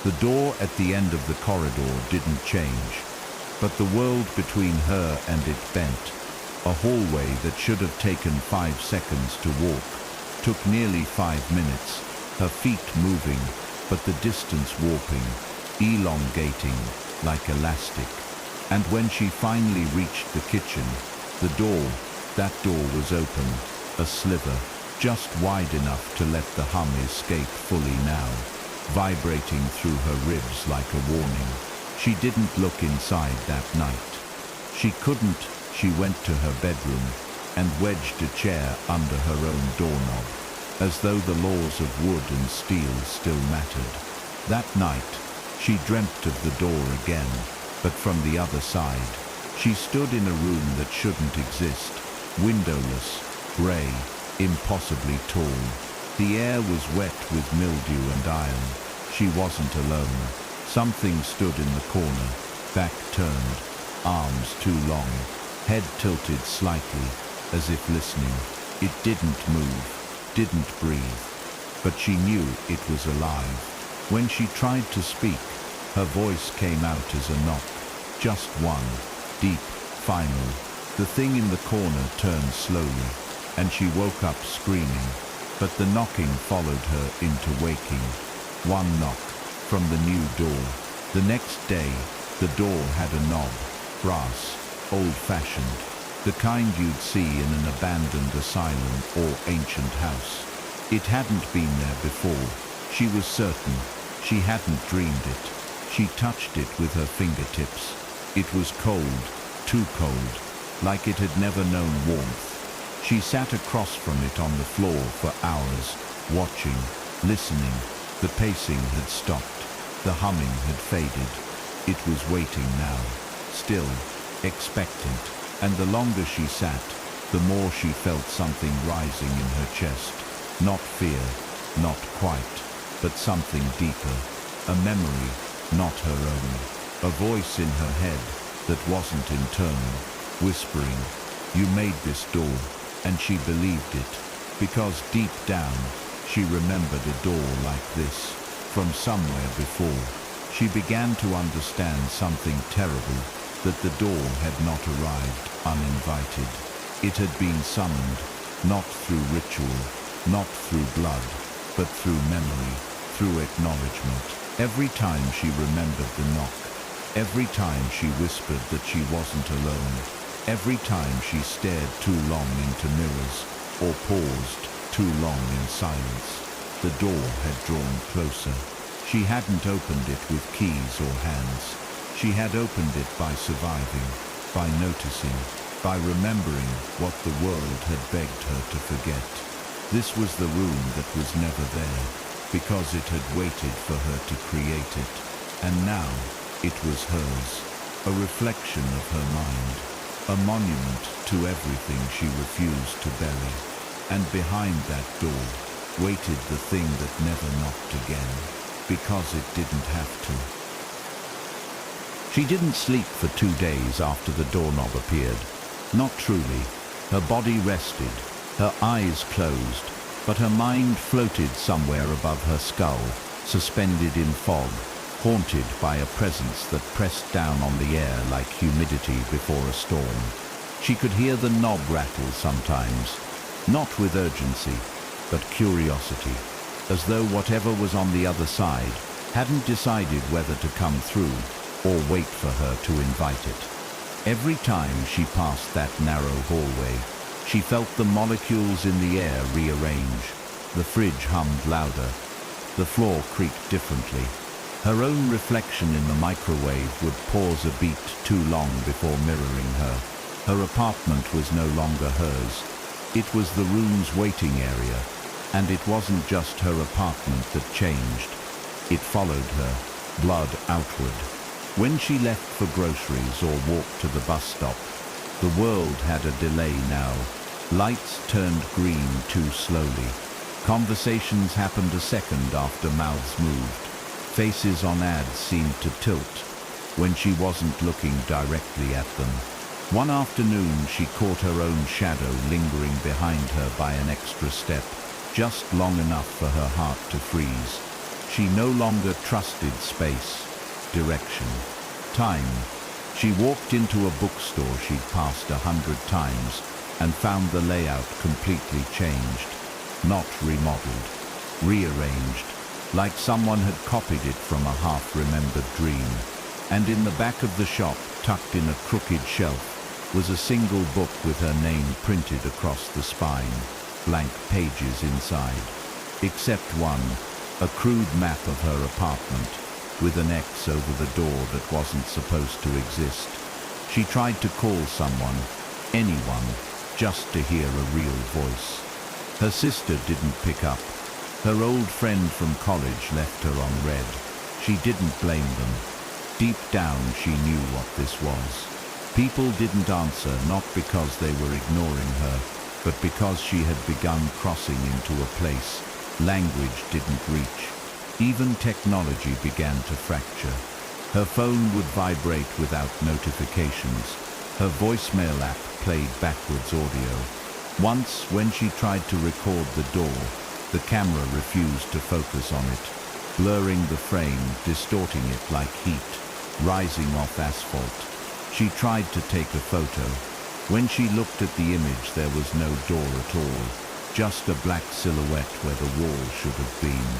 The door at the end of the corridor didn't change, but the world between her and it bent. A hallway that should have taken 5 seconds to walk took nearly 5 minutes, her feet moving, but the distance warping, elongating like elastic. And when she finally reached the kitchen, that door was open, a sliver, just wide enough to let the hum escape fully now, vibrating through her ribs like a warning. She didn't look inside that night. She couldn't. She went to her bedroom and wedged a chair under her own doorknob, as though the laws of wood and steel still mattered. That night, she dreamt of the door again, but from the other side. She stood in a room that shouldn't exist, windowless, grey, impossibly tall. The air was wet with mildew and iron. She wasn't alone. Something stood in the corner, back turned, arms too long, head tilted slightly, as if listening. It didn't move, didn't breathe, but she knew it was alive. When she tried to speak, her voice came out as a knock, just one, deep, final. The thing in the corner turned slowly, and she woke up screaming, but the knocking followed her into waking. One knock, from the new door. The next day, the door had a knob, brass, old-fashioned, the kind you'd see in an abandoned asylum or ancient house. It hadn't been there before. She was certain. She hadn't dreamed it. She touched it with her fingertips. It was cold, too cold, like it had never known warmth. She sat across from it on the floor for hours, watching, listening. The pacing had stopped. The humming had faded. It was waiting now, still, expectant. And the longer she sat, the more she felt something rising in her chest. Not fear, not quite, but something deeper. A memory, not her own. A voice in her head that wasn't internal, whispering, "You made this door," and she believed it, because deep down, she remembered a door like this, from somewhere before. She began to understand something terrible, that the door had not arrived uninvited. It had been summoned, not through ritual, not through blood, but through memory, through acknowledgement. Every time she remembered the knock, every time she whispered that she wasn't alone, every time she stared too long into mirrors, or paused too long in silence, the door had drawn closer. She hadn't opened it with keys or hands. She had opened it by surviving, by noticing, by remembering what the world had begged her to forget. This was the room that was never there, because it had waited for her to create it. And now it was hers, a reflection of her mind, a monument to everything she refused to bury. And behind that door waited the thing that never knocked again, because it didn't have to. She didn't sleep for 2 days after the doorknob appeared. Not truly. Her body rested, her eyes closed, but her mind floated somewhere above her skull, suspended in fog, haunted by a presence that pressed down on the air like humidity before a storm. She could hear the knob rattle sometimes, not with urgency, but curiosity, as though whatever was on the other side hadn't decided whether to come through or wait for her to invite it. Every time she passed that narrow hallway, she felt the molecules in the air rearrange. The fridge hummed louder. The floor creaked differently. Her own reflection in the microwave would pause a beat too long before mirroring her. Her apartment was no longer hers. It was the room's waiting area, and it wasn't just her apartment that changed. It followed her, blood outward. When she left for groceries or walked to the bus stop, the world had a delay now. Lights turned green too slowly. Conversations happened a second after mouths moved. Faces on ads seemed to tilt when she wasn't looking directly at them. One afternoon she caught her own shadow lingering behind her by an extra step, just long enough for her heart to freeze. She no longer trusted space, direction, time. She walked into a bookstore she'd passed 100 times and found the layout completely changed, not remodeled, rearranged, like someone had copied it from a half-remembered dream. And in the back of the shop, tucked in a crooked shelf, was a single book with her name printed across the spine, blank pages inside, except one, a crude map of her apartment, with an X over the door that wasn't supposed to exist. She tried to call someone, anyone, just to hear a real voice. Her sister didn't pick up. Her old friend from college left her on red. She didn't blame them. Deep down, she knew what this was. People didn't answer not because they were ignoring her, but because she had begun crossing into a place language didn't reach. Even technology began to fracture. Her phone would vibrate without notifications. Her voicemail app played backwards audio. Once, when she tried to record the door, the camera refused to focus on it, blurring the frame, distorting it like heat, rising off asphalt. She tried to take a photo. When she looked at the image, there was no door at all, just a black silhouette where the wall should have been.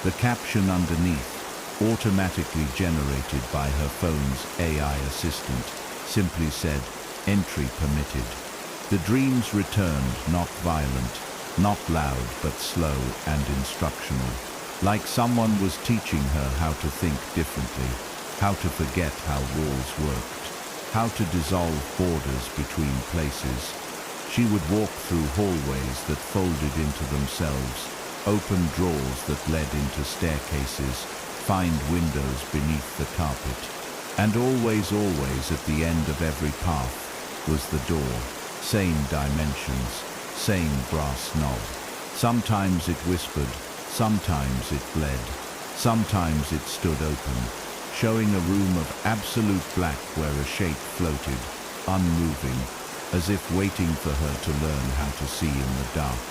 The caption underneath, automatically generated by her phone's AI assistant, simply said, "Entry permitted." The dreams returned, not violent, not loud, but slow and instructional, like someone was teaching her how to think differently, how to forget how walls worked, how to dissolve borders between places. She would walk through hallways that folded into themselves, open drawers that led into staircases, find windows beneath the carpet. And always, always at the end of every path was the door, same dimensions, same brass knob. Sometimes it whispered, sometimes it bled, sometimes it stood open, showing a room of absolute black where a shape floated, unmoving, as if waiting for her to learn how to see in the dark.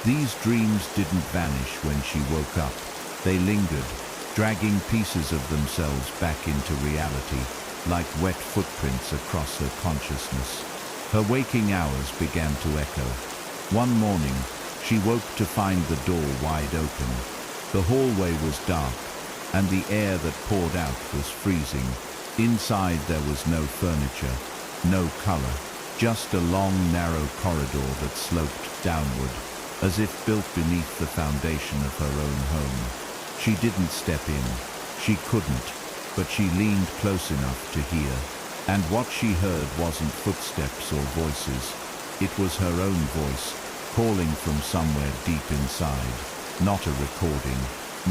These dreams didn't vanish when she woke up. They lingered, dragging pieces of themselves back into reality, like wet footprints across her consciousness. Her waking hours began to echo. One morning, she woke to find the door wide open. The hallway was dark, and the air that poured out was freezing. Inside there was no furniture, no color, just a long, narrow corridor that sloped downward, as if built beneath the foundation of her own home. She didn't step in. She couldn't, but she leaned close enough to hear. And what she heard wasn't footsteps or voices. It was her own voice, calling from somewhere deep inside. Not a recording,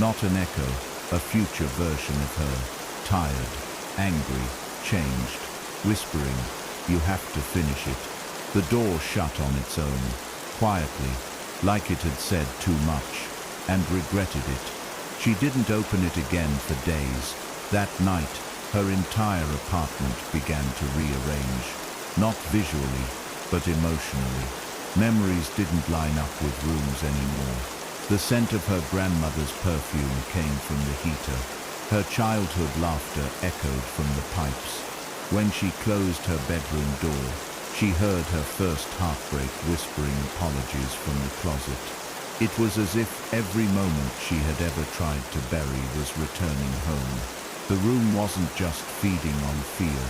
not an echo, a future version of her. Tired, angry, changed, whispering, "You have to finish it." The door shut on its own, quietly, like it had said too much, and regretted it. She didn't open it again for days. That night, her entire apartment began to rearrange. Not visually, but emotionally. Memories didn't line up with rooms anymore. The scent of her grandmother's perfume came from the heater. Her childhood laughter echoed from the pipes. When she closed her bedroom door, she heard her first heartbreak whispering apologies from the closet. It was as if every moment she had ever tried to bury was returning home. The room wasn't just feeding on fear.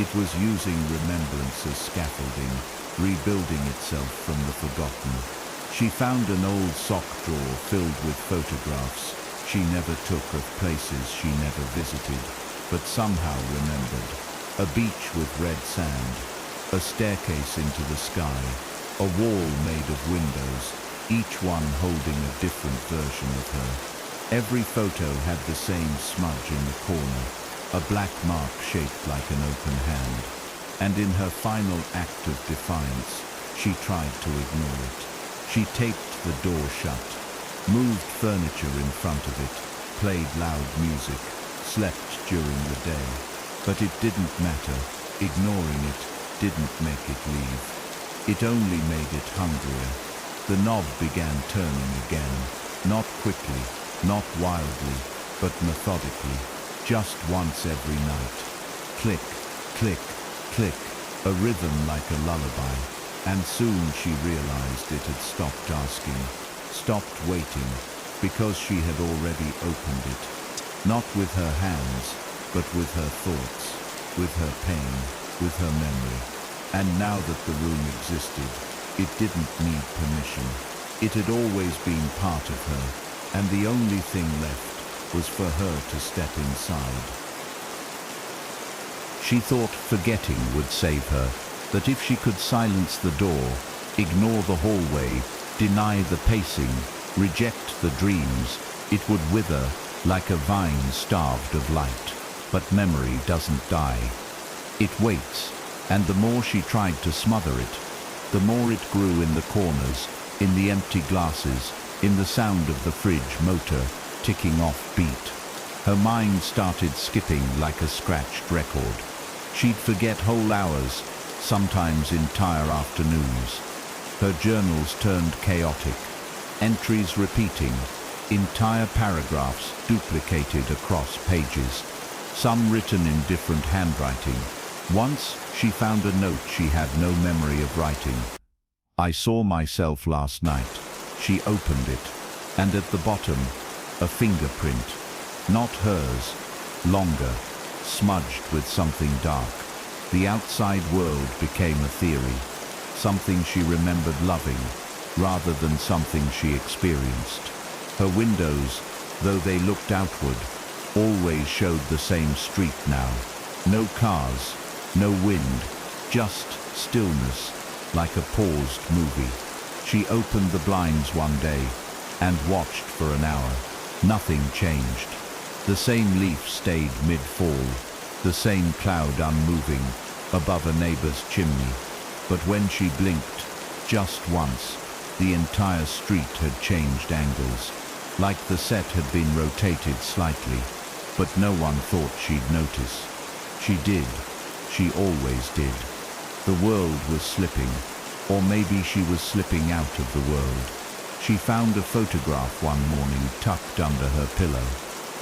It was using remembrance as scaffolding, rebuilding itself from the forgotten. She found an old sock drawer filled with photographs she never took of places she never visited, but somehow remembered. A beach with red sand, a staircase into the sky, a wall made of windows, each one holding a different version of her. Every photo had the same smudge in the corner, a black mark shaped like an open hand. And in her final act of defiance, she tried to ignore it. She taped the door shut, moved furniture in front of it, played loud music, slept during the day. But it didn't matter. Ignoring it didn't make it leave. It only made it hungrier. The knob began turning again, not quickly, not wildly, but methodically, just once every night. Click, click, click, a rhythm like a lullaby. And soon she realized it had stopped asking, stopped waiting, because she had already opened it. Not with her hands, but with her thoughts, with her pain, with her memory. And now that the room existed, it didn't need permission. It had always been part of her, and the only thing left was for her to step inside. She thought forgetting would save her, that if she could silence the door, ignore the hallway, deny the pacing, reject the dreams, it would wither like a vine starved of light. But memory doesn't die. It waits, and the more she tried to smother it, the more it grew in the corners, in the empty glasses, in the sound of the fridge motor ticking off beat. Her mind started skipping like a scratched record. She'd forget whole hours, sometimes entire afternoons. Her journals turned chaotic, entries repeating, entire paragraphs duplicated across pages, some written in different handwriting. Once she found a note she had no memory of writing. "I saw myself last night." She opened it, and at the bottom, a fingerprint, not hers, longer, smudged with something dark. The outside world became a theory, something she remembered loving, rather than something she experienced. Her windows, though they looked outward, always showed the same street now. No cars, no wind, just stillness, like a paused movie. She opened the blinds one day and watched for an hour. Nothing changed. The same leaf stayed mid-fall, the same cloud unmoving above a neighbor's chimney. But when she blinked, just once, the entire street had changed angles, like the set had been rotated slightly, but no one thought she'd notice. She did. She always did. The world was slipping, or maybe she was slipping out of the world. She found a photograph one morning tucked under her pillow.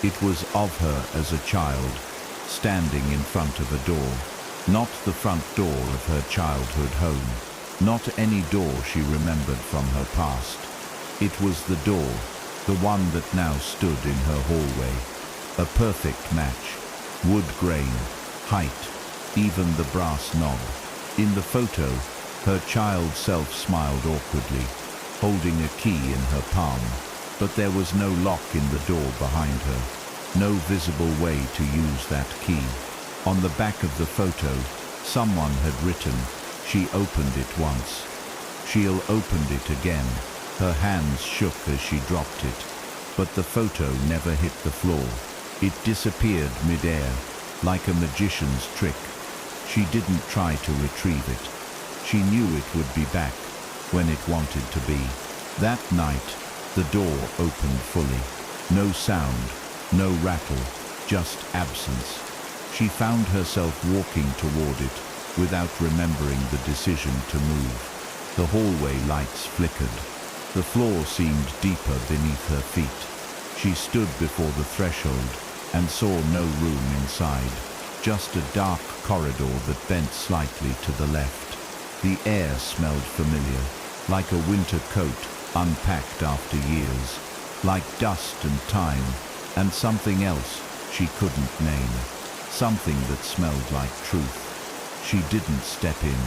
It was of her as a child, standing in front of a door. Not the front door of her childhood home. Not any door she remembered from her past. It was the door, the one that now stood in her hallway. A perfect match. Wood grain, height, even the brass knob. In the photo, her child self smiled awkwardly, holding a key in her palm. But there was no lock in the door behind her. No visible way to use that key. On the back of the photo, someone had written, "She opened it once. She'll open it again." Her hands shook as she dropped it, but the photo never hit the floor. It disappeared mid-air, like a magician's trick. She didn't try to retrieve it. She knew it would be back when it wanted to be. That night, the door opened fully. No sound, no rattle, just absence. She found herself walking toward it without remembering the decision to move. The hallway lights flickered. The floor seemed deeper beneath her feet. She stood before the threshold and saw no room inside, just a dark corridor that bent slightly to the left. The air smelled familiar, like a winter coat unpacked after years, like dust and time, and something else she couldn't name, something that smelled like truth. She didn't step in,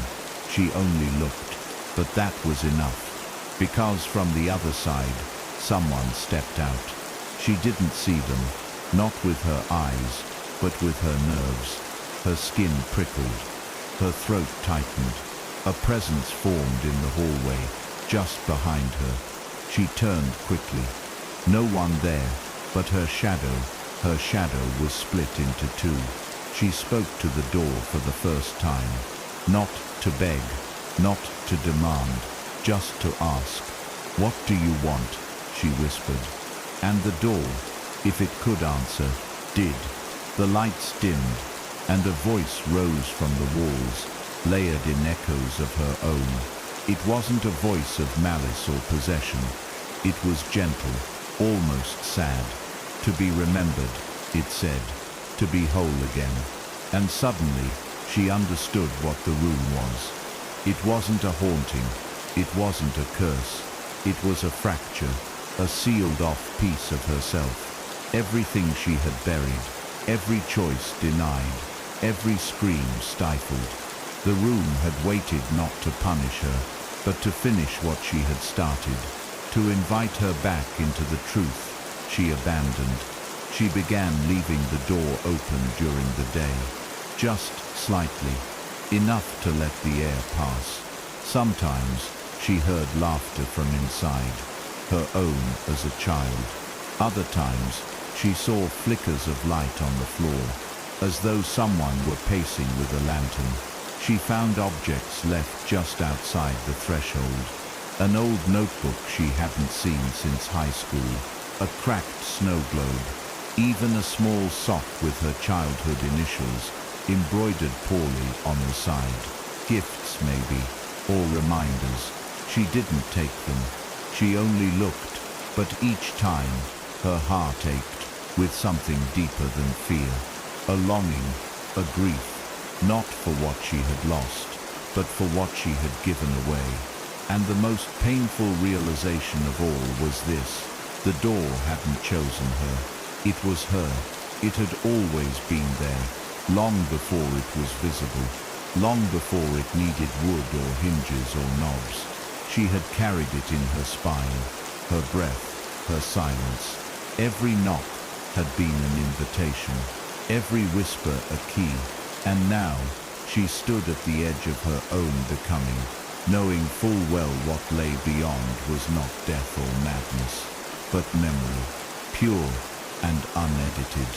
she only looked, but that was enough, because from the other side, someone stepped out. She didn't see them, not with her eyes, but with her nerves. Her skin prickled, her throat tightened. A presence formed in the hallway, just behind her. She turned quickly. No one there, but her shadow was split into two. She spoke to the door for the first time, not to beg, not to demand, just to ask. "What do you want?" she whispered. And the door, if it could answer, did. The lights dimmed, and a voice rose from the walls, layered in echoes of her own. It wasn't a voice of malice or possession. It was gentle, almost sad. "To be remembered," it said, "to be whole again." And suddenly, she understood what the room was. It wasn't a haunting, it wasn't a curse. It was a fracture, a sealed-off piece of herself. Everything she had buried, every choice denied, every scream stifled. The room had waited not to punish her, but to finish what she had started, to invite her back into the truth she abandoned. She began leaving the door open during the day, just slightly, enough to let the air pass. Sometimes she heard laughter from inside, her own as a child. Other times she saw flickers of light on the floor, as though someone were pacing with a lantern. She found objects left just outside the threshold. An old notebook she hadn't seen since high school, a cracked snow globe, even a small sock with her childhood initials embroidered poorly on the side. Gifts maybe, or reminders. She didn't take them. She only looked, but each time her heart ached with something deeper than fear. A longing, a grief, not for what she had lost, but for what she had given away. And the most painful realization of all was this: the door hadn't chosen her. It was her. It had always been there, long before it was visible, long before it needed wood or hinges or knobs. She had carried it in her spine, her breath, her silence. Every knock had been an invitation, every whisper a key, and now she stood at the edge of her own becoming, knowing full well what lay beyond was not death or madness, but memory, pure and unedited.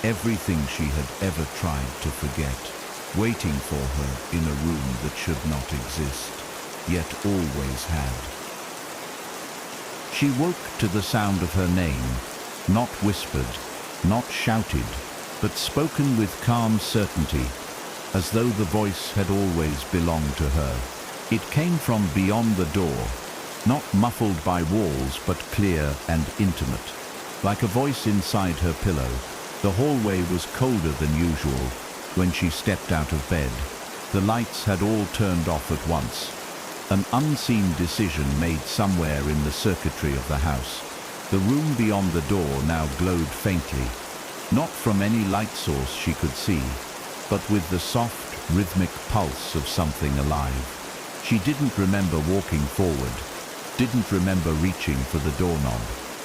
Everything she had ever tried to forget, waiting for her in a room that should not exist, yet always had. She woke to the sound of her name, not whispered, not shouted, but spoken with calm certainty, as though the voice had always belonged to her. It came from beyond the door, not muffled by walls, but clear and intimate. Like a voice inside her pillow, the hallway was colder than usual when she stepped out of bed. The lights had all turned off at once, an unseen decision made somewhere in the circuitry of the house. The room beyond the door now glowed faintly, not from any light source she could see, but with the soft, rhythmic pulse of something alive. She didn't remember walking forward, didn't remember reaching for the doorknob.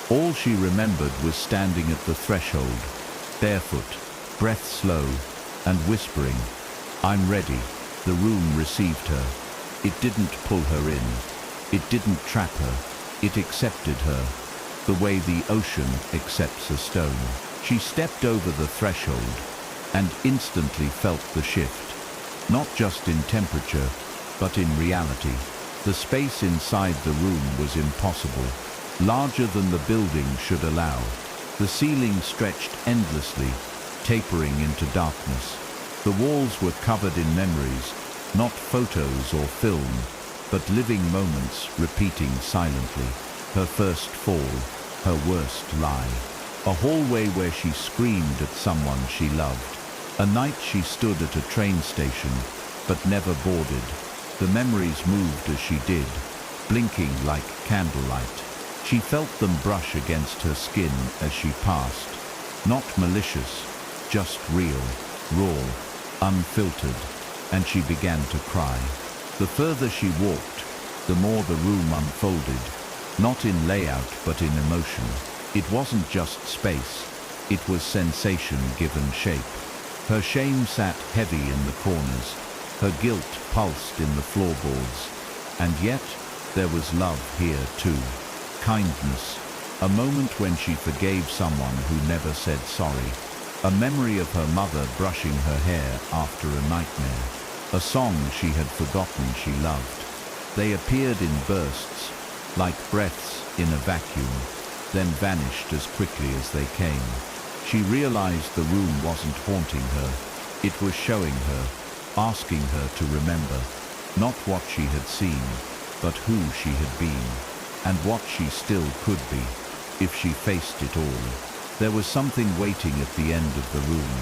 All she remembered was standing at the threshold, barefoot, breath slow, and whispering, "I'm ready." The room received her. It didn't pull her in. It didn't trap her. It accepted her, the way the ocean accepts a stone. She stepped over the threshold and instantly felt the shift, not just in temperature, but in reality. The space inside the room was impossible, larger than the building should allow. The ceiling stretched endlessly, tapering into darkness. The walls were covered in memories, not photos or film, but living moments repeating silently. Her first fall, her worst lie. A hallway where she screamed at someone she loved. A night she stood at a train station, but never boarded. The memories moved as she did, blinking like candlelight. She felt them brush against her skin as she passed. Not malicious, just real, raw, unfiltered, and she began to cry. The further she walked, the more the room unfolded, not in layout but in emotion. It wasn't just space, it was sensation given shape. Her shame sat heavy in the corners, her guilt pulsed in the floorboards, and yet there was love here too. Kindness, a moment when she forgave someone who never said sorry. A memory of her mother brushing her hair after a nightmare. A song she had forgotten she loved. They appeared in bursts, like breaths in a vacuum, then vanished as quickly as they came. She realized the room wasn't haunting her. It was showing her, asking her to remember, not what she had seen, but who she had been, and what she still could be, if she faced it all. There was something waiting at the end of the room.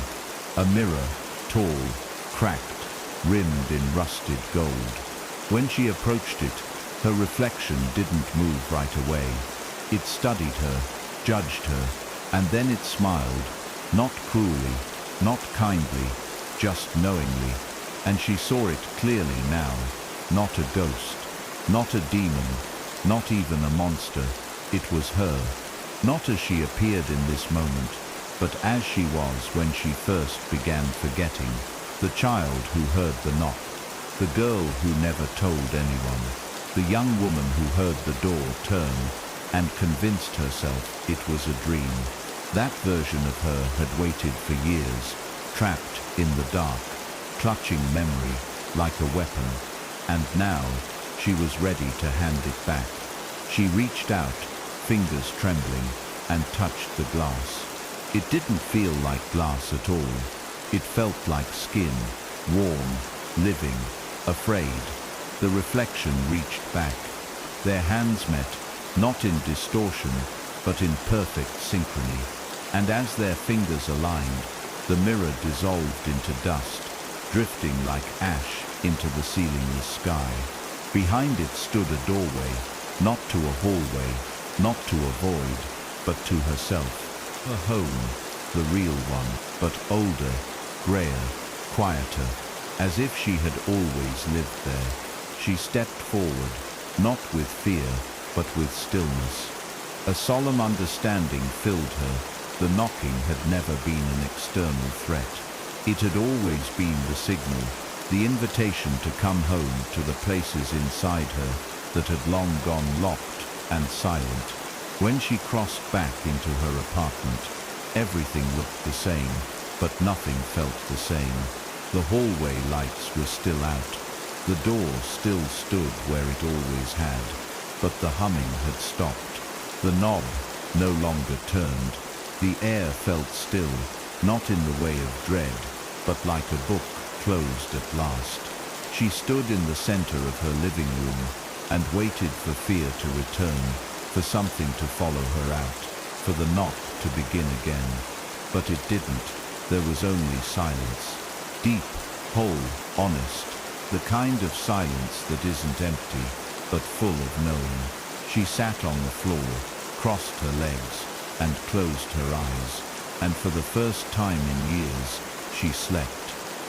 A mirror, tall, cracked, rimmed in rusted gold. When she approached it, her reflection didn't move right away. It studied her, judged her, and then it smiled, not cruelly, not kindly, just knowingly, and she saw it clearly now. Not a ghost, not a demon, not even a monster. It was her, not as she appeared in this moment, but as she was when she first began forgetting. The child who heard the knock, the girl who never told anyone, the young woman who heard the door turn and convinced herself it was a dream. That version of her had waited for years, trapped in the dark, clutching memory like a weapon, and now she was ready to hand it back. She reached out, fingers trembling, and touched the glass. It didn't feel like glass at all. It felt like skin, warm, living, afraid. The reflection reached back. Their hands met, not in distortion, but in perfect synchrony. And as their fingers aligned, the mirror dissolved into dust, drifting like ash into the ceilingless sky. Behind it stood a doorway, not to a hallway, not to a void, but to herself. A home, the real one, but older, grayer, quieter, as if she had always lived there. She stepped forward, not with fear, but with stillness. A solemn understanding filled her. The knocking had never been an external threat. It had always been the signal, the invitation to come home to the places inside her that had long gone locked and silent. When she crossed back into her apartment, everything looked the same, but nothing felt the same. The hallway lights were still out. The door still stood where it always had, but the humming had stopped. The knob no longer turned. The air felt still, not in the way of dread, but like a book closed at last. She stood in the center of her living room and waited for fear to return, for something to follow her out, for the knock to begin again. But it didn't. There was only silence. Deep, whole, honest. The kind of silence that isn't empty, but full of knowing. She sat on the floor, crossed her legs, and closed her eyes. And for the first time in years, she slept.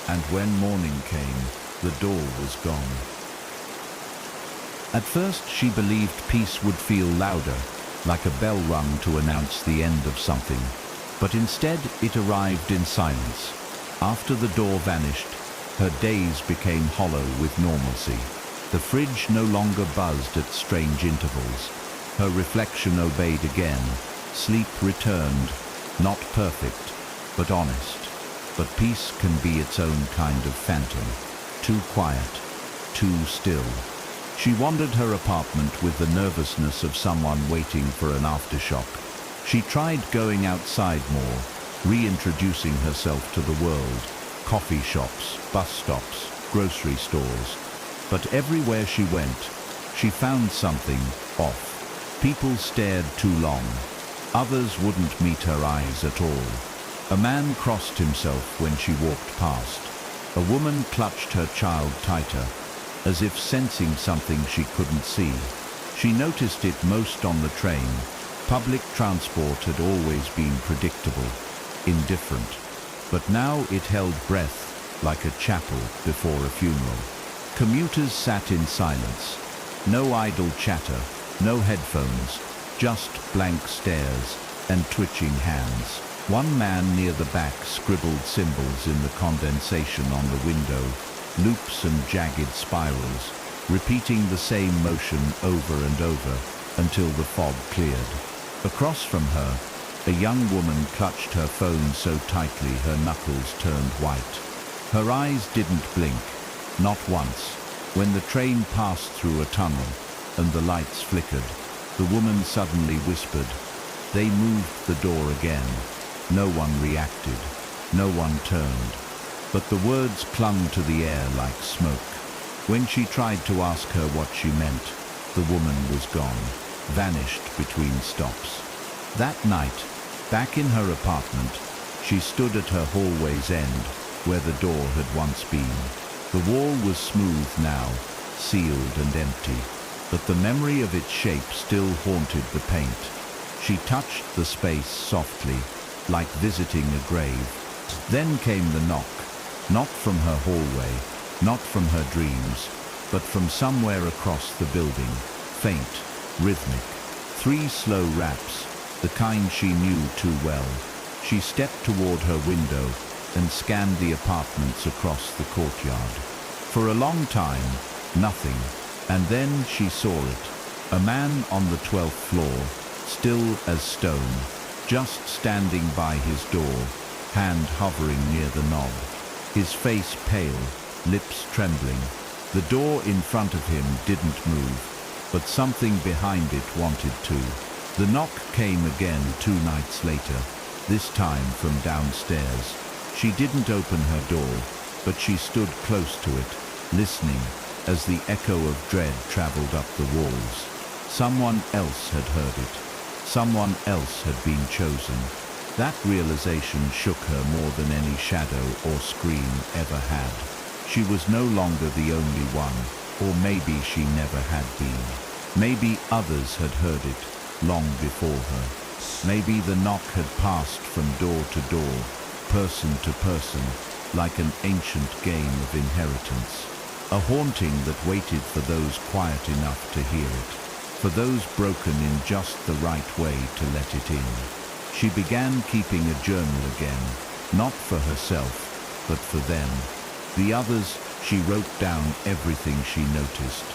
And when morning came, the door was gone. At first, she believed peace would feel louder, like a bell rung to announce the end of something. But instead, it arrived in silence. After the door vanished, her days became hollow with normalcy. The fridge no longer buzzed at strange intervals. Her reflection obeyed again. Sleep returned, not perfect, but honest. But peace can be its own kind of phantom, too quiet, too still. She wandered her apartment with the nervousness of someone waiting for an aftershock. She tried going outside more, reintroducing herself to the world, coffee shops, bus stops, grocery stores. But everywhere she went, she found something off. People stared too long. Others wouldn't meet her eyes at all. A man crossed himself when she walked past. A woman clutched her child tighter, as if sensing something she couldn't see. She noticed it most on the train. Public transport had always been predictable, indifferent. But now it held breath like a chapel before a funeral. Commuters sat in silence. No idle chatter, no headphones, just blank stares and twitching hands. One man near the back scribbled symbols in the condensation on the window, loops and jagged spirals, repeating the same motion over and over until the fog cleared. Across from her, a young woman clutched her phone so tightly her knuckles turned white. Her eyes didn't blink, not once. When the train passed through a tunnel and the lights flickered, the woman suddenly whispered. They moved the door again. No one reacted. No one turned. But the words clung to the air like smoke. When she tried to ask her what she meant, the woman was gone, vanished between stops. That night, back in her apartment, she stood at her hallway's end, where the door had once been. The wall was smooth now, sealed and empty, but the memory of its shape still haunted the paint. She touched the space softly, like visiting a grave. Then came the knock, not from her hallway, not from her dreams, but from somewhere across the building, faint, rhythmic. 3 slow raps, the kind she knew too well. She stepped toward her window and scanned the apartments across the courtyard. For a long time, nothing, and then she saw it. A man on the 12th floor, still as stone, just standing by his door, hand hovering near the knob. His face pale, lips trembling. The door in front of him didn't move, but something behind it wanted to. The knock came again 2 nights later, this time from downstairs. She didn't open her door, but she stood close to it, listening as the echo of dread traveled up the walls. Someone else had heard it. Someone else had been chosen. That realization shook her more than any shadow or scream ever had. She was no longer the only one, or maybe she never had been. Maybe others had heard it long before her. Maybe the knock had passed from door to door, person to person, like an ancient game of inheritance. A haunting that waited for those quiet enough to hear it, for those broken in just the right way to let it in. She began keeping a journal again, not for herself, but for them. The others, she wrote down everything she noticed.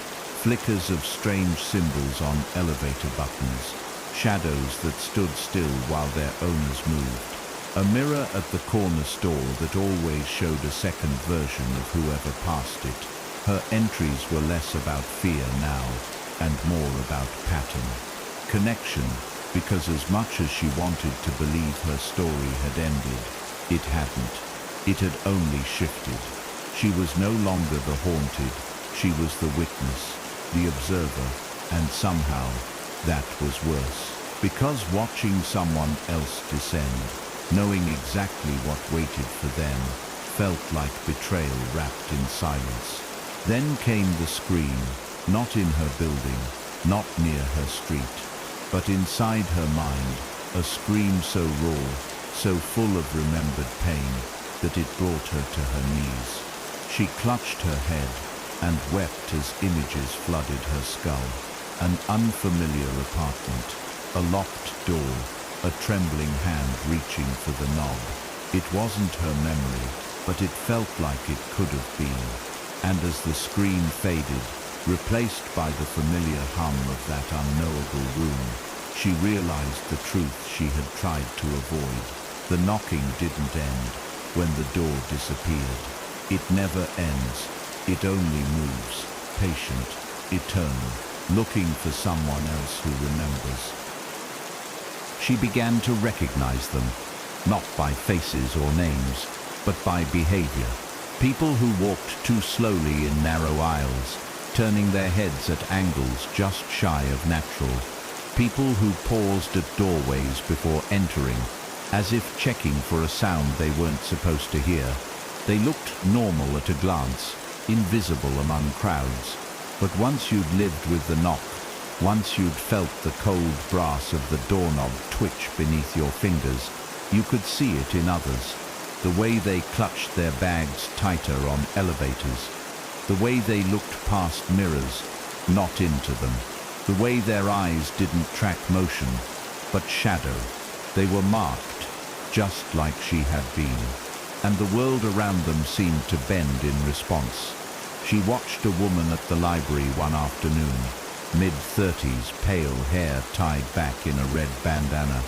Flickers of strange symbols on elevator buttons, shadows that stood still while their owners moved. A mirror at the corner store that always showed a second version of whoever passed it. Her entries were less about fear now, and more about pattern. Connection, because as much as she wanted to believe her story had ended, it hadn't. It had only shifted. She was no longer the haunted, she was the witness, the observer, and somehow that was worse. Because watching someone else descend, knowing exactly what waited for them, felt like betrayal wrapped in silence. Then came the scream, not in her building, not near her street, but inside her mind, a scream so raw, so full of remembered pain, that it brought her to her knees. She clutched her head and wept as images flooded her skull. An unfamiliar apartment, a locked door, a trembling hand reaching for the knob. It wasn't her memory, but it felt like it could have been. And as the screen faded, replaced by the familiar hum of that unknowable room, she realized the truth she had tried to avoid. The knocking didn't end when the door disappeared. It never ends. It only moves, patient, eternal, looking for someone else who remembers. She began to recognize them, not by faces or names, but by behavior. People who walked too slowly in narrow aisles, turning their heads at angles just shy of natural. People who paused at doorways before entering, as if checking for a sound they weren't supposed to hear. They looked normal at a glance, invisible among crowds. But once you'd lived with the knock, once you'd felt the cold brass of the doorknob twitch beneath your fingers, you could see it in others. The way they clutched their bags tighter on elevators. The way they looked past mirrors, not into them. The way their eyes didn't track motion, but shadow. They were marked, just like she had been. And the world around them seemed to bend in response. She watched a woman at the library one afternoon, mid-30s, pale hair tied back in a red bandana.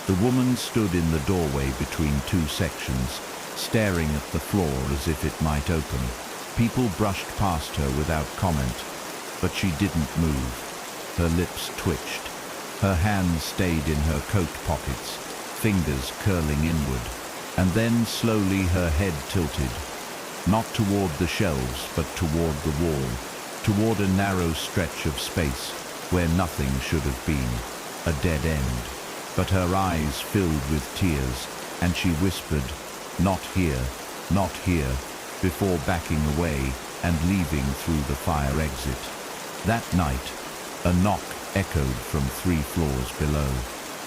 The woman stood in the doorway between two sections, staring at the floor as if it might open. People brushed past her without comment, but she didn't move. Her lips twitched. Her hands stayed in her coat pockets, fingers curling inward. And then slowly her head tilted, not toward the shelves, but toward the wall, toward a narrow stretch of space where nothing should have been, a dead end. But her eyes filled with tears, and she whispered, "Not here, not here," before backing away and leaving through the fire exit. That night, a knock echoed from 3 floors below,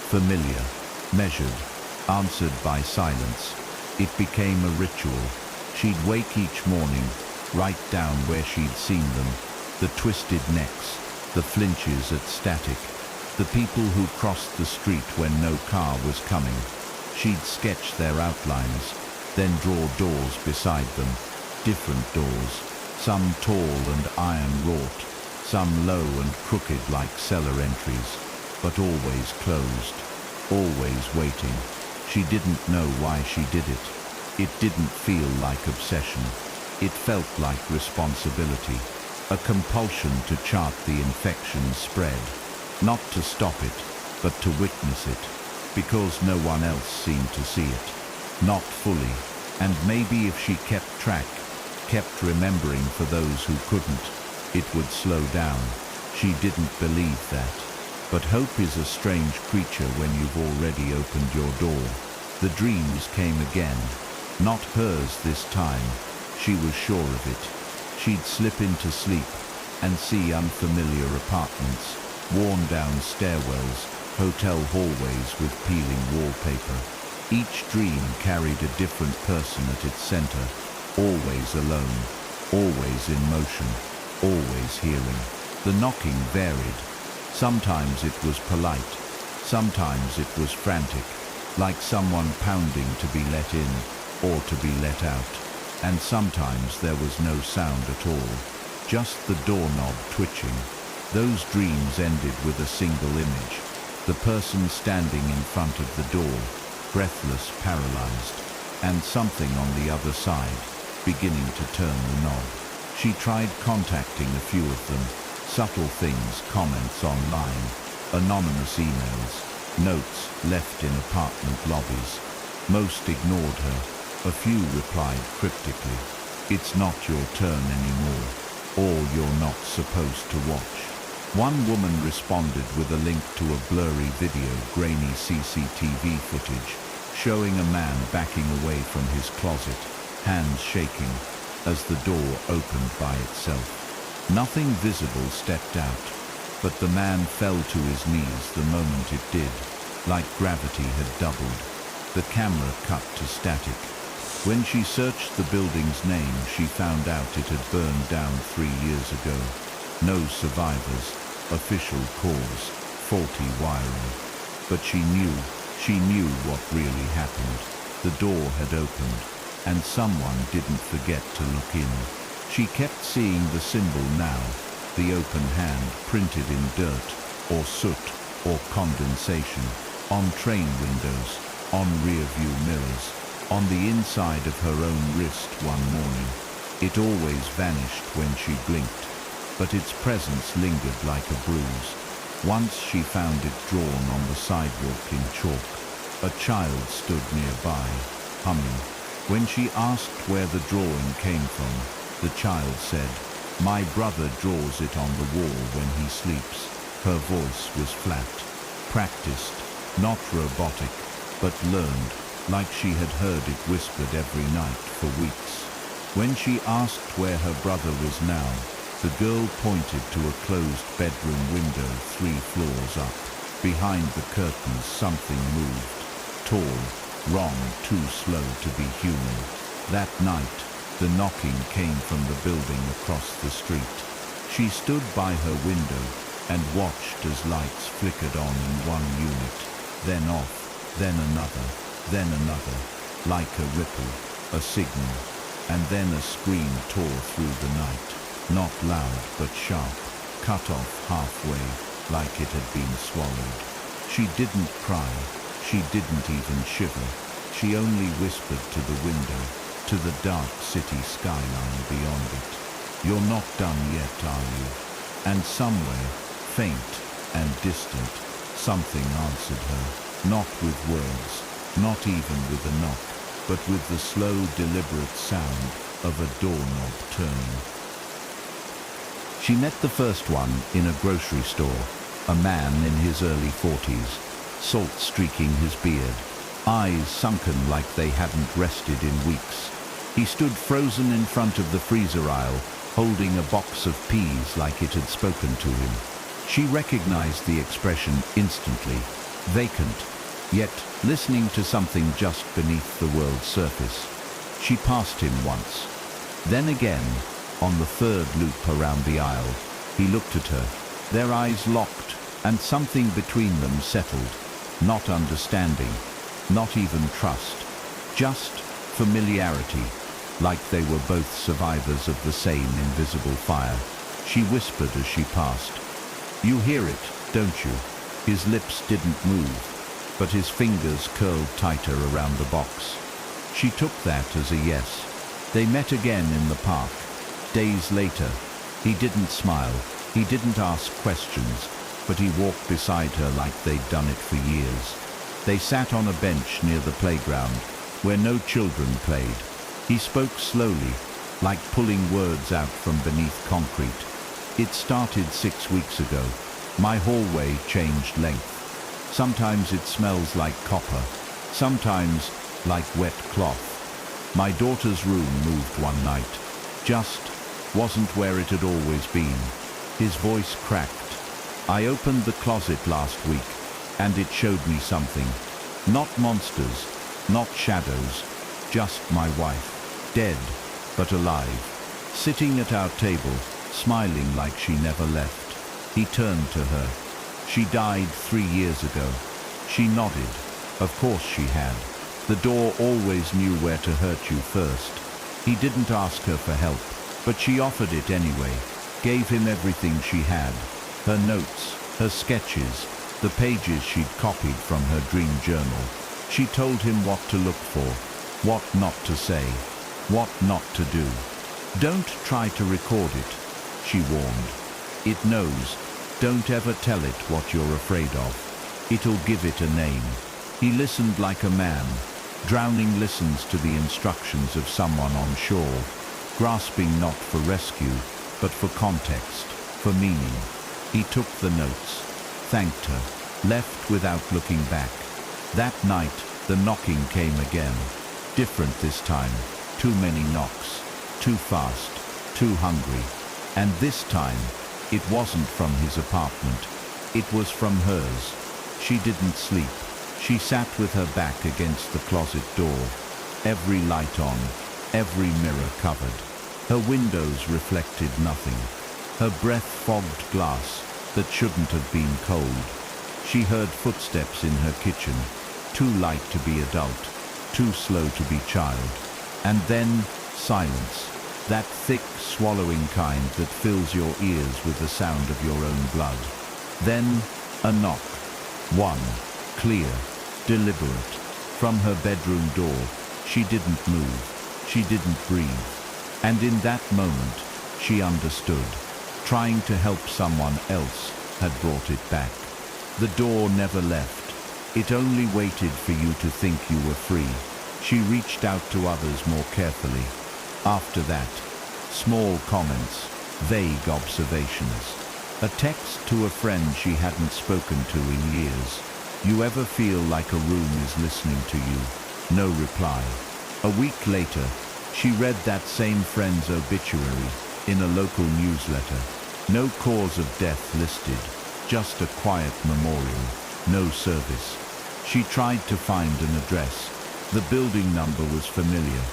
familiar, measured, answered by silence. It became a ritual. She'd wake each morning, write down where she'd seen them, the twisted necks, the flinches at static, the people who crossed the street when no car was coming. She'd sketch their outlines, then draw doors beside them, different doors, some tall and iron-wrought, some low and crooked like cellar entries, but always closed, always waiting. She didn't know why she did it. It didn't feel like obsession. It felt like responsibility, a compulsion to chart the infection's spread, not to stop it, but to witness it, because no one else seemed to see it, not fully. And maybe if she kept track, kept remembering for those who couldn't, it would slow down. She didn't believe that. But hope is a strange creature when you've already opened your door. The dreams came again. Not hers this time. She was sure of it. She'd slip into sleep and see unfamiliar apartments, worn-down stairwells, hotel hallways with peeling wallpaper. Each dream carried a different person at its center, always alone, always in motion, always hearing. The knocking varied. Sometimes it was polite, sometimes it was frantic, like someone pounding to be let in or to be let out. And sometimes there was no sound at all, just the doorknob twitching. Those dreams ended with a single image, the person standing in front of the door, breathless, paralyzed, and something on the other side, beginning to turn the knob. She tried contacting a few of them, subtle things, comments online, anonymous emails, notes left in apartment lobbies. Most ignored her. A few replied cryptically, "It's not your turn anymore," or "You're not supposed to watch." One woman responded with a link to a blurry video, grainy CCTV footage, showing a man backing away from his closet, hands shaking, as the door opened by itself. Nothing visible stepped out, but the man fell to his knees the moment it did, like gravity had doubled. The camera cut to static. When she searched the building's name, she found out it had burned down 3 years ago. No survivors, official cause, faulty wiring. But she knew what really happened. The door had opened, and someone didn't forget to look in. She kept seeing the symbol now, the open hand printed in dirt, or soot, or condensation, on train windows, on rear-view mirrors, on the inside of her own wrist one morning. It always vanished when she blinked, but its presence lingered like a bruise. Once she found it drawn on the sidewalk in chalk. A child stood nearby, humming. When she asked where the drawing came from, the child said, "My brother draws it on the wall when he sleeps." Her voice was flat, practiced, not robotic, but learned, like she had heard it whispered every night for weeks. When she asked where her brother was now, the girl pointed to a closed bedroom window 3 floors up. Behind the curtains something moved. Tall, wrong, too slow to be human. That night, the knocking came from the building across the street. She stood by her window and watched as lights flickered on in one unit, then off, then another, like a ripple, a signal, and then a scream tore through the night. Not loud, but sharp, cut off halfway, like it had been swallowed. She didn't cry, she didn't even shiver. She only whispered to the window, to the dark city skyline beyond it. "You're not done yet, are you?" And somewhere, faint and distant, something answered her, not with words, not even with a knock, but with the slow, deliberate sound of a doorknob turning. She met the first one in a grocery store, a man in his early 40s, salt streaking his beard, eyes sunken like they hadn't rested in weeks. He stood frozen in front of the freezer aisle, holding a box of peas like it had spoken to him. She recognized the expression instantly, vacant, yet listening to something just beneath the world's surface. She passed him once. Then again, on the third loop around the aisle, he looked at her. Their eyes locked, and something between them settled. Not understanding, not even trust, just familiarity, like they were both survivors of the same invisible fire. She whispered as she passed, "You hear it, don't you?" His lips didn't move, but his fingers curled tighter around the box. She took that as a yes. They met again in the park. Days later, he didn't smile, he didn't ask questions, but he walked beside her like they'd done it for years. They sat on a bench near the playground, where no children played. He spoke slowly, like pulling words out from beneath concrete. "It started 6 weeks ago. My hallway changed length. Sometimes it smells like copper, sometimes like wet cloth. My daughter's room moved one night. Just wasn't where it had always been." His voice cracked. "I opened the closet last week, and it showed me something. Not monsters, not shadows, just my wife, dead but alive, sitting at our table, smiling like she never left." He turned to her. "She died 3 years ago." She nodded. Of course she had. The door always knew where to hurt you first. He didn't ask her for help, but she offered it anyway, gave him everything she had. Her notes, her sketches, the pages she'd copied from her dream journal. She told him what to look for, what not to say, what not to do. "Don't try to record it," she warned. "It knows. Don't ever tell it what you're afraid of. It'll give it a name." He listened like a man. Drowning listens to the instructions of someone on shore, grasping not for rescue, but for context, for meaning. He took the notes, thanked her, left without looking back. That night, the knocking came again. Different this time. Too many knocks. Too fast. Too hungry. And this time, it wasn't from his apartment. It was from hers. She didn't sleep. She sat with her back against the closet door, every light on, every mirror covered. Her windows reflected nothing. Her breath fogged glass that shouldn't have been cold. She heard footsteps in her kitchen, too light to be adult, too slow to be child. And then silence, that thick, swallowing kind that fills your ears with the sound of your own blood. Then a knock. One, clear, deliberate. From her bedroom door, she didn't move, she didn't breathe. And in that moment, she understood. Trying to help someone else had brought it back. The door never left. It only waited for you to think you were free. She reached out to others more carefully. After that, small comments, vague observations. A text to a friend she hadn't spoken to in years. You ever feel like a room is listening to you? No reply. A week later, she read that same friend's obituary in a local newsletter. No cause of death listed, just a quiet memorial, no service. She tried to find an address. The building number was familiar.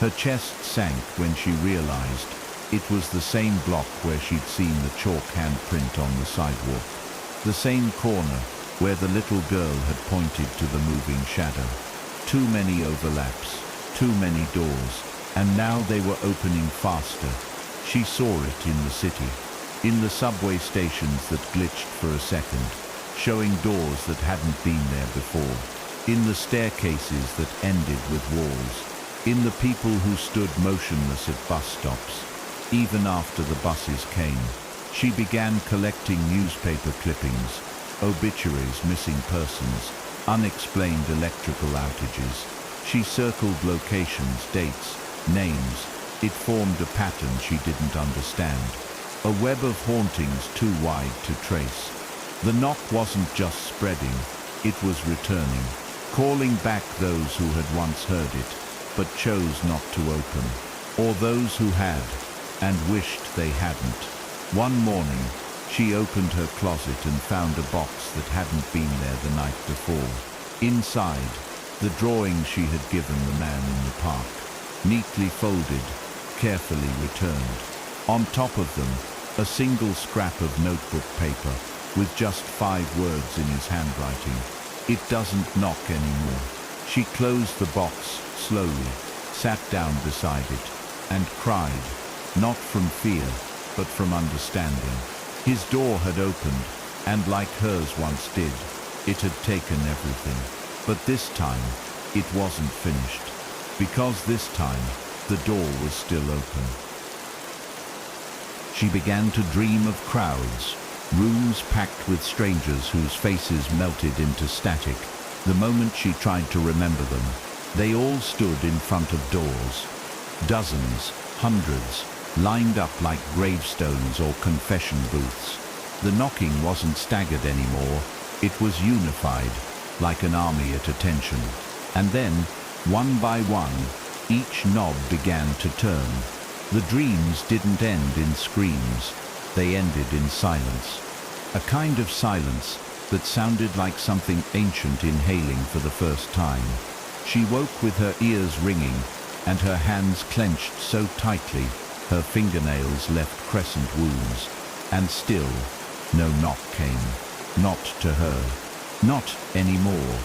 Her chest sank when she realized it was the same block where she'd seen the chalk handprint on the sidewalk. The same corner where the little girl had pointed to the moving shadow. Too many overlaps, too many doors, and now they were opening faster. She saw it in the city, in the subway stations that glitched for a second, showing doors that hadn't been there before, in the staircases that ended with walls, in the people who stood motionless at bus stops. Even after the buses came, she began collecting newspaper clippings, obituaries, missing persons, unexplained electrical outages. She circled locations, dates, names. It formed a pattern she didn't understand, a web of hauntings too wide to trace. The knock wasn't just spreading, it was returning, calling back those who had once heard it, but chose not to open, or those who had, and wished they hadn't. One morning, she opened her closet and found a box that hadn't been there the night before. Inside, the drawings she had given the man in the park, neatly folded, carefully returned. On top of them, a single scrap of notebook paper with just 5 words in his handwriting. It doesn't knock anymore. She closed the box slowly, sat down beside it, and cried, not from fear, but from understanding. His door had opened, and like hers once did, it had taken everything. But this time, it wasn't finished. Because this time, the door was still open. She began to dream of crowds, rooms packed with strangers whose faces melted into static. The moment she tried to remember them, they all stood in front of doors. Dozens, hundreds, lined up like gravestones or confession booths. The knocking wasn't staggered anymore, it was unified, like an army at attention. And then, one by one, each knob began to turn. The dreams didn't end in screams, they ended in silence. A kind of silence that sounded like something ancient inhaling for the first time. She woke with her ears ringing and her hands clenched so tightly her fingernails left crescent wounds. And still, no knock came. Not to her. Not anymore.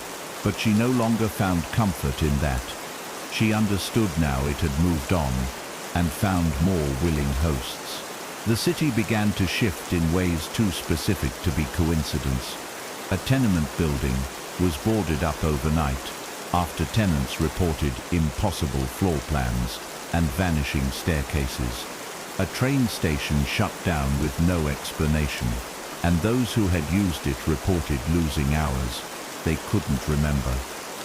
But she no longer found comfort in that. She understood now it had moved on and found more willing hosts. The city began to shift in ways too specific to be coincidence. A tenement building was boarded up overnight after tenants reported impossible floor plans and vanishing staircases. A train station shut down with no explanation, and those who had used it reported losing hours. They couldn't remember.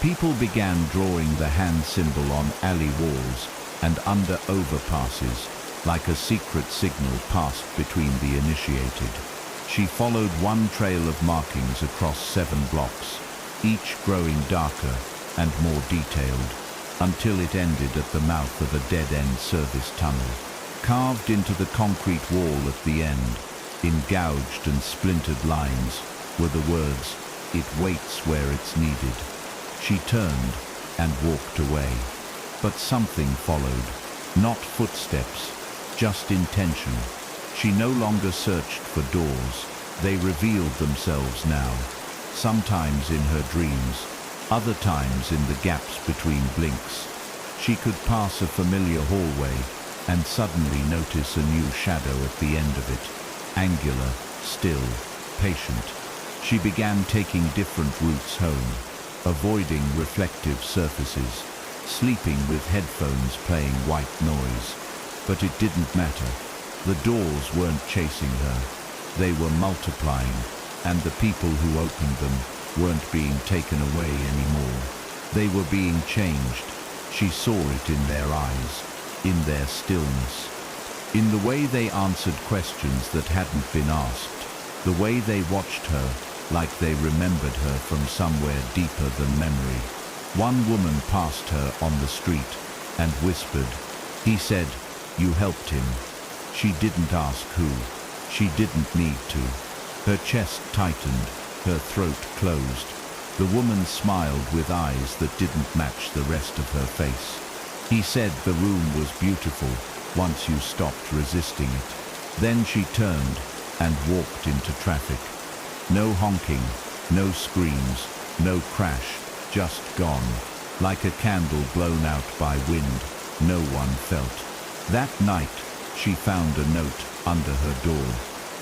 People began drawing the hand symbol on alley walls and under overpasses, like a secret signal passed between the initiated. She followed one trail of markings across 7 blocks, each growing darker and more detailed, until it ended at the mouth of a dead-end service tunnel. Carved into the concrete wall at the end, in gouged and splintered lines, were the words, "It waits where it's needed." She turned and walked away. But something followed. Not footsteps, just intention. She no longer searched for doors. They revealed themselves now, sometimes in her dreams, other times in the gaps between blinks. She could pass a familiar hallway and suddenly notice a new shadow at the end of it. Angular, still, patient. She began taking different routes home, avoiding reflective surfaces, sleeping with headphones playing white noise. But it didn't matter. The doors weren't chasing her. They were multiplying, and the people who opened them weren't being taken away anymore. They were being changed. She saw it in their eyes, in their stillness, in the way they answered questions that hadn't been asked, the way they watched her like they remembered her from somewhere deeper than memory. One woman passed her on the street and whispered, "He said, you helped him." She didn't ask who. She didn't need to. Her chest tightened, her throat closed. The woman smiled with eyes that didn't match the rest of her face. "He said the room was beautiful once you stopped resisting it." Then she turned and walked into traffic. No honking, no screams, no crash, just gone. Like a candle blown out by wind, no one felt. That night, she found a note under her door.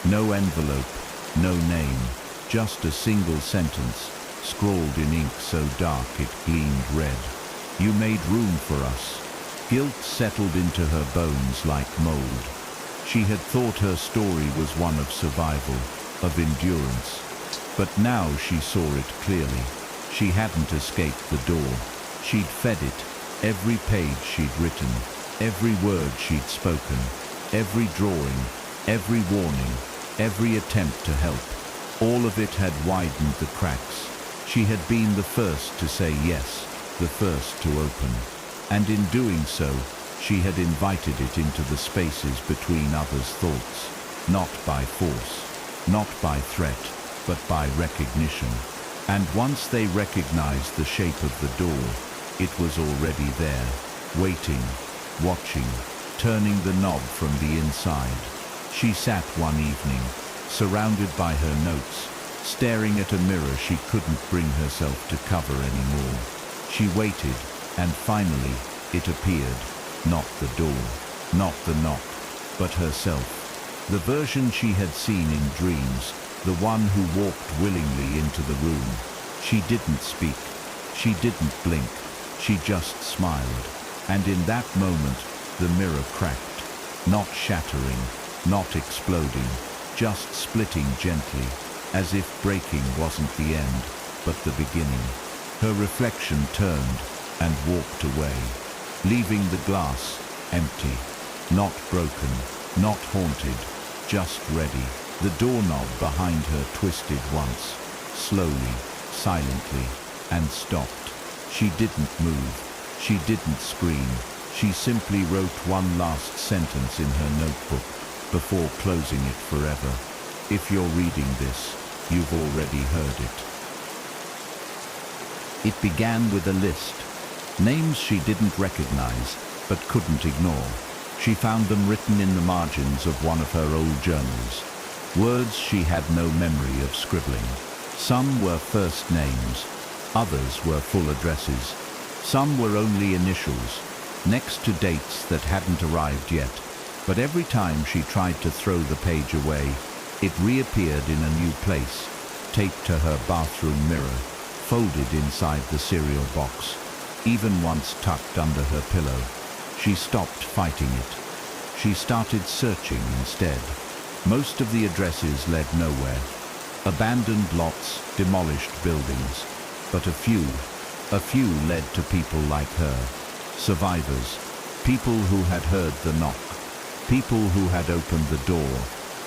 No envelope, no name, just a single sentence, scrawled in ink so dark it gleamed red. "You made room for us." Guilt settled into her bones like mold. She had thought her story was one of survival, of endurance. But now she saw it clearly. She hadn't escaped the door. She'd fed it, every page she'd written, every word she'd spoken, every drawing, every warning, every attempt to help. All of it had widened the cracks. She had been the first to say yes, the first to open. And in doing so, she had invited it into the spaces between others' thoughts, not by force, not by threat, but by recognition. And once they recognized the shape of the door, it was already there, waiting, watching, turning the knob from the inside. She sat one evening, surrounded by her notes, staring at a mirror she couldn't bring herself to cover anymore. She waited, and finally, it appeared. Not the door, not the knock, but herself. The version she had seen in dreams, the one who walked willingly into the room. She didn't speak. She didn't blink. She just smiled. And in that moment, the mirror cracked. Not shattering, not exploding, just splitting gently, as if breaking wasn't the end, but the beginning. Her reflection turned and walked away, leaving the glass empty, not broken, not haunted, just ready. The doorknob behind her twisted once, slowly, silently, and stopped. She didn't move. She didn't scream. She simply wrote one last sentence in her notebook before closing it forever. If you're reading this, you've already heard it. It began with a list. Names she didn't recognize, but couldn't ignore. She found them written in the margins of one of her old journals. Words she had no memory of scribbling. Some were first names, others were full addresses. Some were only initials, next to dates that hadn't arrived yet. But every time she tried to throw the page away, it reappeared in a new place, taped to her bathroom mirror, folded inside the cereal box, even once tucked under her pillow. She stopped fighting it. She started searching instead. Most of the addresses led nowhere. Abandoned lots, demolished buildings. But a few led to people like her. Survivors. People who had heard the knock. People who had opened the door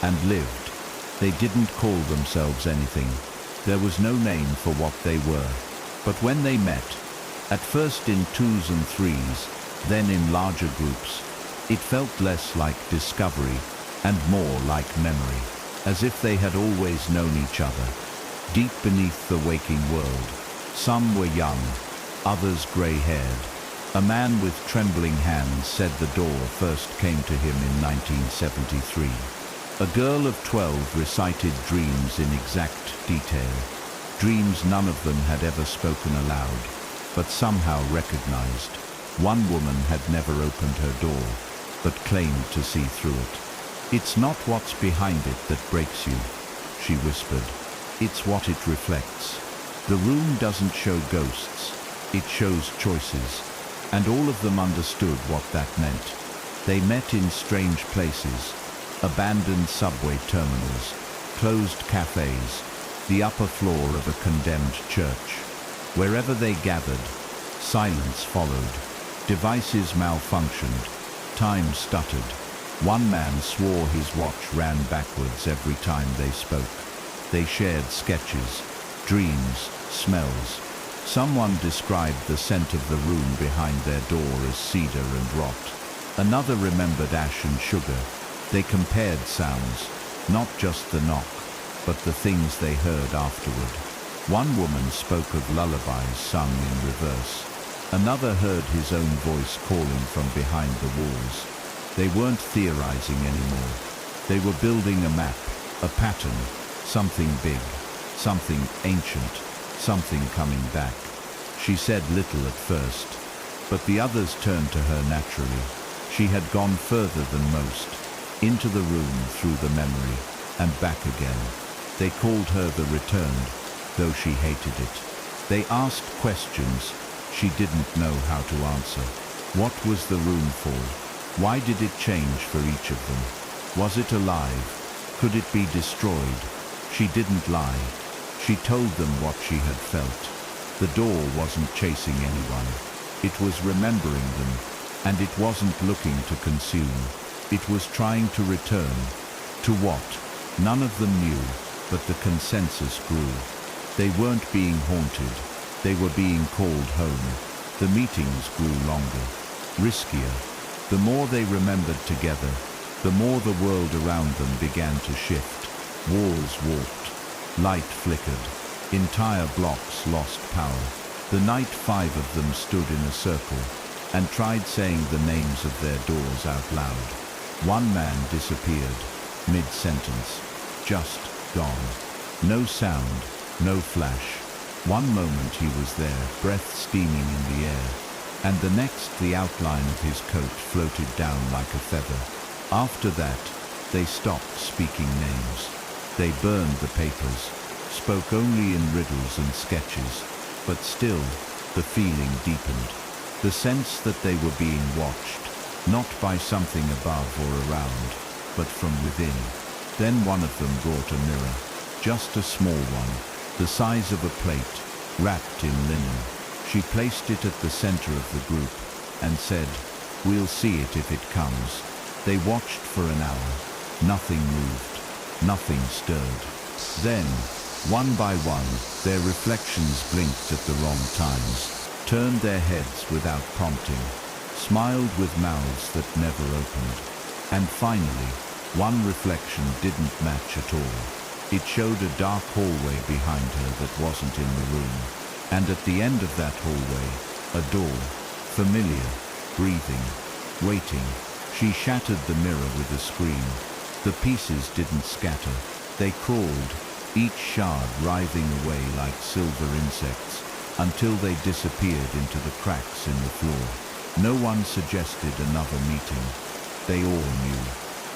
and lived. They didn't call themselves anything. There was no name for what they were. But when they met, at first in twos and threes, then in larger groups, it felt less like discovery and more like memory, as if they had always known each other, deep beneath the waking world. Some were young, others gray-haired. A man with trembling hands said the door first came to him in 1973. A girl of 12 recited dreams in exact detail, dreams none of them had ever spoken aloud, but somehow recognized. One woman had never opened her door, but claimed to see through it. "It's not what's behind it that breaks you," she whispered. "It's what it reflects." The room doesn't show ghosts, it shows choices, and all of them understood what that meant. They met in strange places, abandoned subway terminals, closed cafes, the upper floor of a condemned church. Wherever they gathered, silence followed. Devices malfunctioned, time stuttered. One man swore his watch ran backwards every time they spoke. They shared sketches, dreams, smells. Someone described the scent of the room behind their door as cedar and rot. Another remembered ash and sugar. They compared sounds, not just the knock, but the things they heard afterward. One woman spoke of lullabies sung in reverse. Another heard his own voice calling from behind the walls. They weren't theorizing anymore. They were building a map, a pattern, something big, something ancient, something coming back. She said little at first, but the others turned to her naturally. She had gone further than most, into the room through the memory, and back again. They called her the returned, though she hated it. They asked questions she didn't know how to answer. What was the room for? Why did it change for each of them? Was it alive? Could it be destroyed? She didn't lie. She told them what she had felt. The door wasn't chasing anyone. It was remembering them, and it wasn't looking to consume. It was trying to return. To what? None of them knew, but the consensus grew. They weren't being haunted. They were being called home. The meetings grew longer, riskier. The more they remembered together, the more the world around them began to shift. Walls warped. Light flickered. Entire blocks lost power. The night 5 of them stood in a circle and tried saying the names of their doors out loud. One man disappeared, mid-sentence. Just gone. No sound, no flash. One moment he was there, breath steaming in the air, and the next the outline of his coat floated down like a feather. After that, they stopped speaking names. They burned the papers, spoke only in riddles and sketches, but still, the feeling deepened. The sense that they were being watched, not by something above or around, but from within. Then one of them brought a mirror, just a small one, the size of a plate, wrapped in linen. She placed it at the center of the group and said, "We'll see it if it comes." They watched for an hour. Nothing moved. Nothing stirred. Then, one by one, their reflections blinked at the wrong times, turned their heads without prompting, smiled with mouths that never opened. And finally, one reflection didn't match at all. It showed a dark hallway behind her that wasn't in the room. And at the end of that hallway, a door, familiar, breathing, waiting. She shattered the mirror with a scream. The pieces didn't scatter. They crawled, each shard writhing away like silver insects, until they disappeared into the cracks in the floor. No one suggested another meeting. They all knew.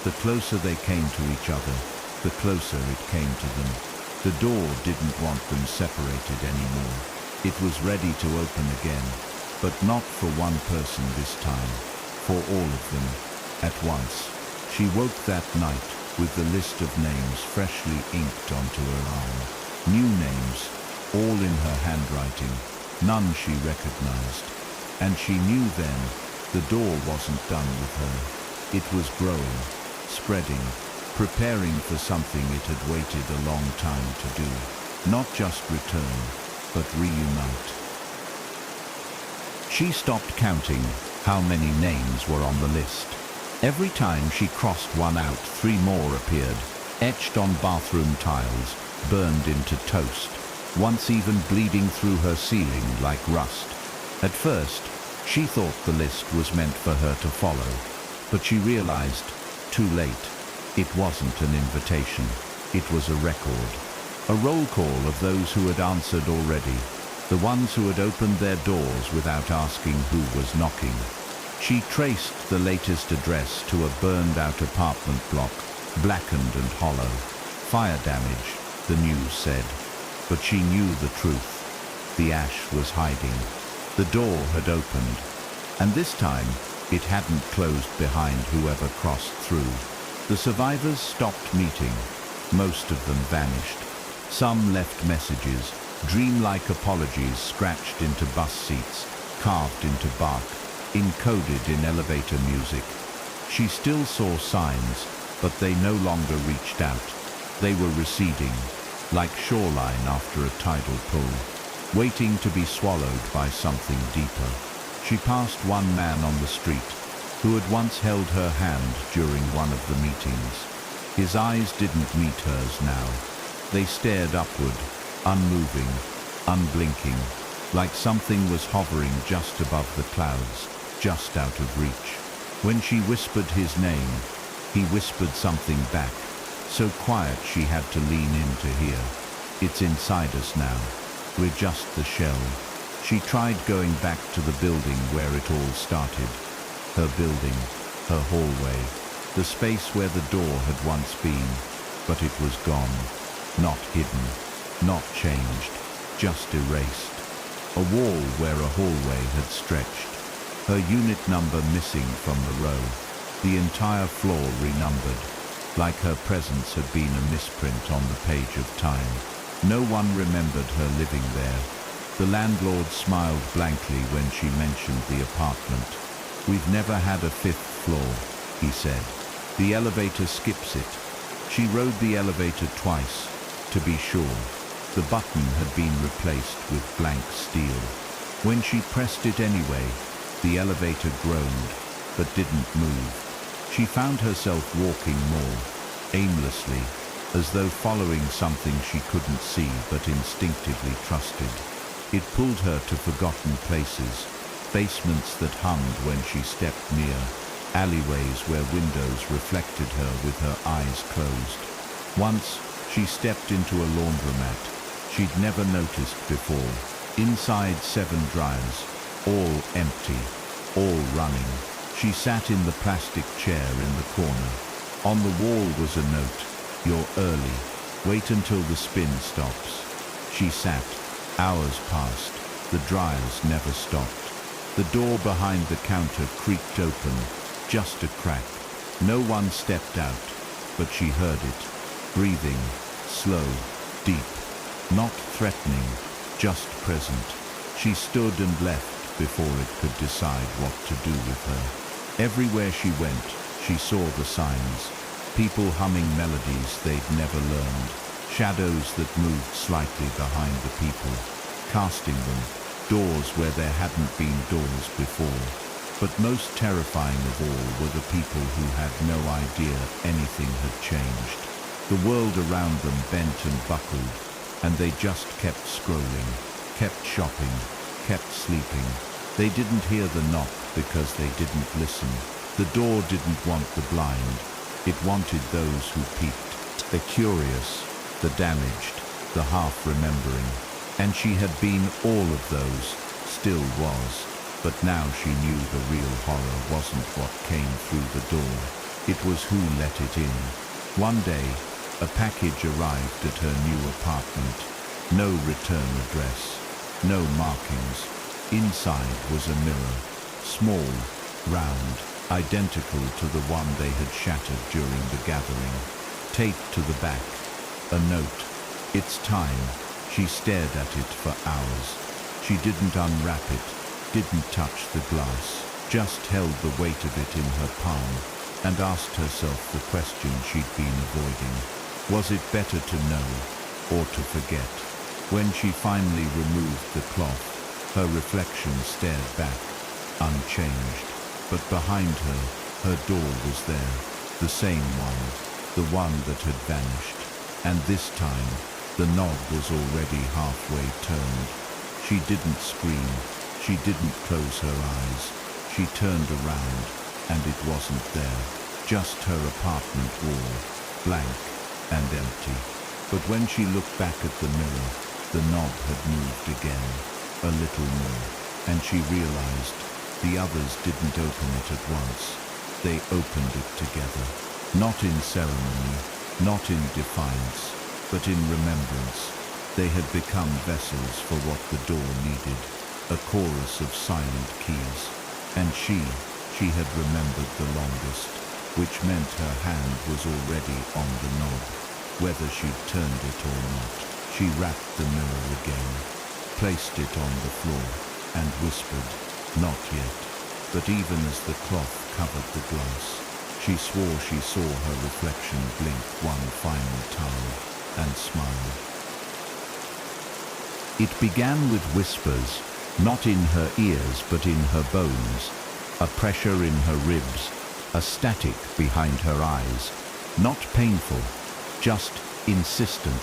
The closer they came to each other, the closer it came to them. The door didn't want them separated anymore. It was ready to open again, but not for one person this time, for all of them, at once. She woke that night with the list of names freshly inked onto her arm. New names, all in her handwriting, none she recognized. And she knew then the door wasn't done with her. It was growing, spreading, preparing for something it had waited a long time to do. Not just return, but reunite. She stopped counting how many names were on the list. Every time she crossed one out, 3 more appeared, etched on bathroom tiles, burned into toast, once even bleeding through her ceiling like rust. At first, she thought the list was meant for her to follow, but she realized, too late, it wasn't an invitation. It was a record. A roll call of those who had answered already. the ones who had opened their doors without asking who was knocking. She traced the latest address to a burned-out apartment block, blackened and hollow. Fire damage, the news said. But she knew the truth. The ash was hiding. The door had opened, and this time it hadn't closed behind whoever crossed through. The survivors stopped meeting. Most of them vanished. Some left messages, dreamlike apologies scratched into bus seats, carved into bark, encoded in elevator music. She still saw signs, but they no longer reached out. They were receding, like shoreline after a tidal pull, waiting to be swallowed by something deeper. She passed one man on the street, who had once held her hand during one of the meetings. His eyes didn't meet hers now. They stared upward, unmoving, unblinking, like something was hovering just above the clouds, just out of reach. When she whispered his name, he whispered something back, so quiet she had to lean in to hear. It's inside us now. We're just the shell. She tried going back to the building where it all started. Her building, her hallway, the space where the door had once been, but it was gone. Not hidden, not changed, just erased. A wall where a hallway had stretched. Her unit number missing from the row. The entire floor renumbered, like her presence had been a misprint on the page of time. No one remembered her living there. The landlord smiled blankly when she mentioned the apartment. "We've never had a fifth floor," he said. "The elevator skips it." She rode the elevator twice, to be sure. The button had been replaced with blank steel. When she pressed it anyway, the elevator groaned, but didn't move. She found herself walking more, aimlessly, as though following something she couldn't see but instinctively trusted. It pulled her to forgotten places, basements that hummed when she stepped near, alleyways where windows reflected her with her eyes closed. Once, she stepped into a laundromat she'd never noticed before. Inside 7 dryers, all empty, all running. She sat in the plastic chair in the corner. On the wall was a note, "You're early. Wait until the spin stops." She sat. Hours passed. The dryers never stopped. The door behind the counter creaked open, just a crack. No one stepped out, but she heard it. Breathing, slow, deep, not threatening, just present. She stood and left before it could decide what to do with her. Everywhere she went, she saw the signs. People humming melodies they'd never learned. Shadows that moved slightly behind the people, casting them. Doors where there hadn't been doors before. But most terrifying of all were the people who had no idea anything had changed. The world around them bent and buckled, and they just kept scrolling, kept shopping, kept sleeping. They didn't hear the knock because they didn't listen. The door didn't want the blind. It wanted those who peeked. The curious, the damaged, the half-remembering. And she had been all of those, still was. But now she knew the real horror wasn't what came through the door. It was who let it in. One day, a package arrived at her new apartment. No return address, no markings. Inside was a mirror, small, round, identical to the one they had shattered during the gathering. Taped to the back, a note. "It's time." She stared at it for hours. She didn't unwrap it, didn't touch the glass, just held the weight of it in her palm and asked herself the question she'd been avoiding. Was it better to know or to forget? When she finally removed the cloth, her reflection stared back, unchanged. But behind her, her door was there, the same one, the one that had vanished. And this time, the knob was already halfway turned. She didn't scream. She didn't close her eyes. She turned around, and it wasn't there. Just her apartment wall, blank and empty. But when she looked back at the mirror, the knob had moved again. a little more, and she realized the others didn't open it at once. They opened it together, not in ceremony, not in defiance, but in remembrance. They had become vessels for what the door needed, a chorus of silent keys. And she had remembered the longest, which meant her hand was already on the knob, whether she'd turned it or not. She wrapped the mirror again, placed it on the floor, and whispered, "Not yet." But even as the cloth covered the glass, she swore she saw her reflection blink one final time and smile. It began with whispers, not in her ears but in her bones, a pressure in her ribs, a static behind her eyes, not painful, just insistent,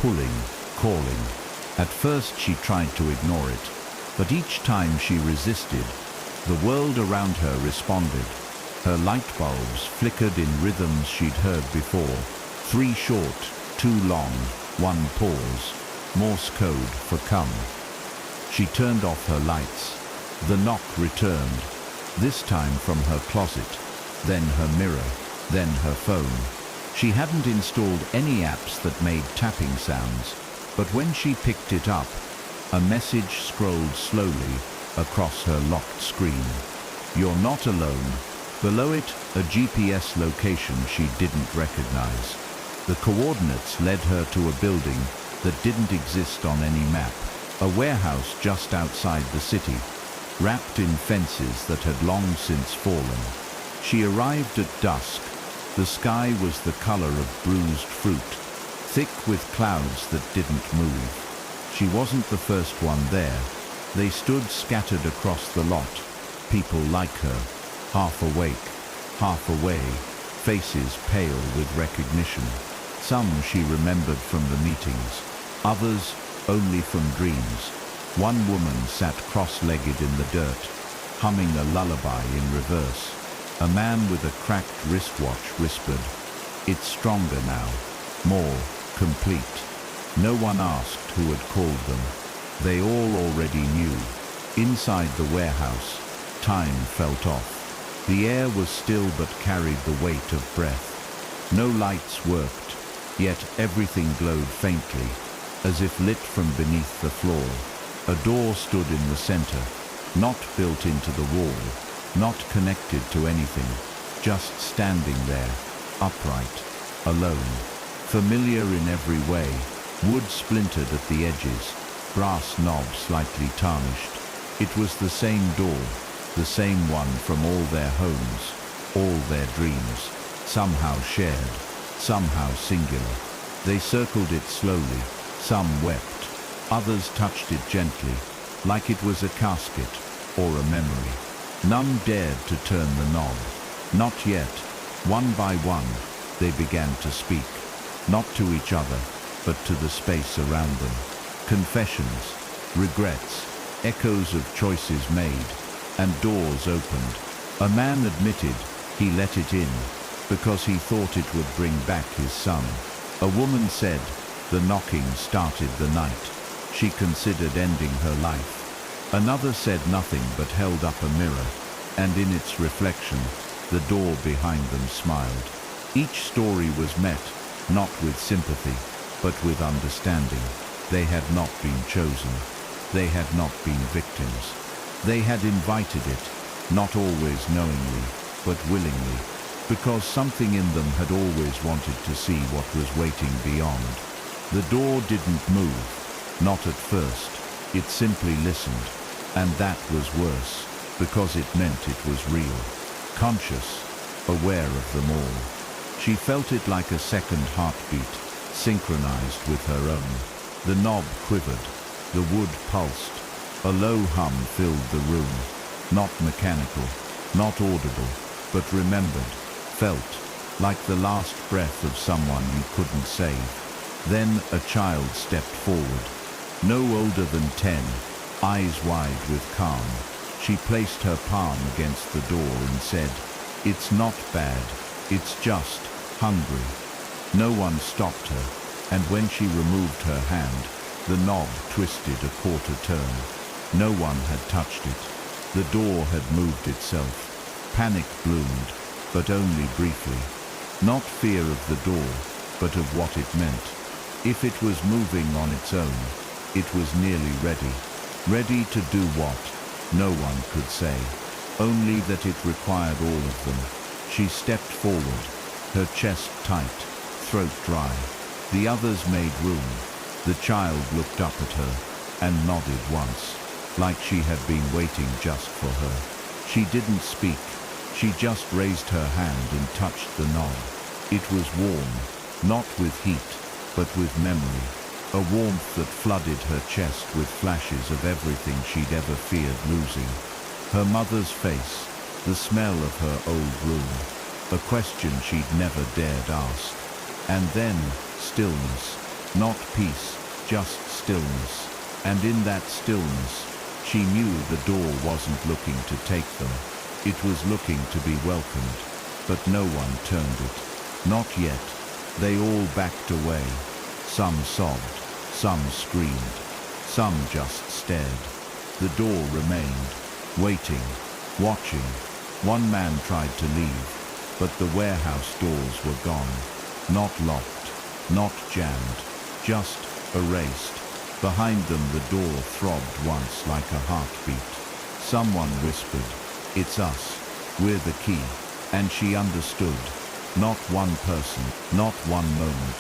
pulling, calling. At first she tried to ignore it, but each time she resisted, the world around her responded. Her light bulbs flickered in rhythms she'd heard before, 3 short, 2 long, 1 pause, Morse code for come. She turned off her lights. The knock returned, this time from her closet, then her mirror, then her phone. She hadn't installed any apps that made tapping sounds, but when she picked it up, a message scrolled slowly across her locked screen. "You're not alone." Below it, a GPS location she didn't recognize. The coordinates led her to a building that didn't exist on any map, a warehouse just outside the city, wrapped in fences that had long since fallen. She arrived at dusk. The sky was the color of bruised fruit, thick with clouds that didn't move. She wasn't the first one there. They stood scattered across the lot, people like her, half awake, half away, faces pale with recognition. Some she remembered from the meetings, others only from dreams. One woman sat cross-legged in the dirt, humming a lullaby in reverse. A man with a cracked wristwatch whispered, "It's stronger now, more complete." No one asked who had called them. They all already knew. Inside the warehouse, time felt off. The air was still but carried the weight of breath. No lights worked, yet everything glowed faintly, as if lit from beneath the floor. A door stood in the center, not built into the wall, not connected to anything, just standing there, upright, alone, familiar in every way. Wood splintered at the edges, brass knob slightly tarnished. It was the same door, the same one from all their homes, all their dreams, somehow shared, somehow singular. They circled it slowly, some wept, others touched it gently, like it was a casket or a memory. None dared to turn the knob, not yet. One by one, they began to speak, not to each other, but to the space around them. Confessions, regrets, echoes of choices made, and doors opened. A man admitted he let it in because he thought it would bring back his son. A woman said the knocking started the night. She considered ending her life. Another said nothing but held up a mirror, and in its reflection, the door behind them smiled. Each story was met, not with sympathy, but with understanding. They had not been chosen. They had not been victims. They had invited it, not always knowingly, but willingly, because something in them had always wanted to see what was waiting beyond. The door didn't move, not at first. It simply listened, and that was worse, because it meant it was real, conscious, aware of them all. She felt it like a second heartbeat, synchronized with her own. The knob quivered, the wood pulsed, a low hum filled the room, not mechanical, not audible, but remembered, felt, like the last breath of someone you couldn't save. Then a child stepped forward, no older than 10, eyes wide with calm. She placed her palm against the door and said, "It's not bad, it's just hungry." No one stopped her, and when she removed her hand, the knob twisted a quarter turn. No one had touched it. The door had moved itself. Panic bloomed, but only briefly. Not fear of the door, but of what it meant. If it was moving on its own, it was nearly ready. Ready to do what? No one could say. Only that it required all of them. She stepped forward, her chest tight, throat dry. The others made room. The child looked up at her and nodded once, like she had been waiting just for her. She didn't speak. She just raised her hand and touched the knob. It was warm, not with heat, but with memory. A warmth that flooded her chest with flashes of everything she'd ever feared losing. Her mother's face, the smell of her old room, a question she'd never dared ask. And then, stillness. Not peace, just stillness. And in that stillness, she knew the door wasn't looking to take them. It was looking to be welcomed, but no one turned it. Not yet. They all backed away. Some sobbed, some screamed, some just stared. The door remained, waiting, watching. One man tried to leave, but the warehouse doors were gone. Not locked, not jammed, just erased. Behind them the door throbbed once like a heartbeat. Someone whispered, "It's us. We're the key." And she understood. Not one person, not one moment.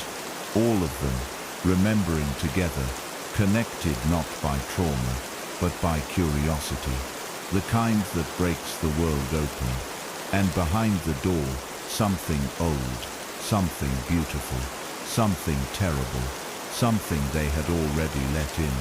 All of them, remembering together, connected not by trauma, but by curiosity. The kind that breaks the world open. And behind the door, something old, something beautiful, something terrible, something they had already let in.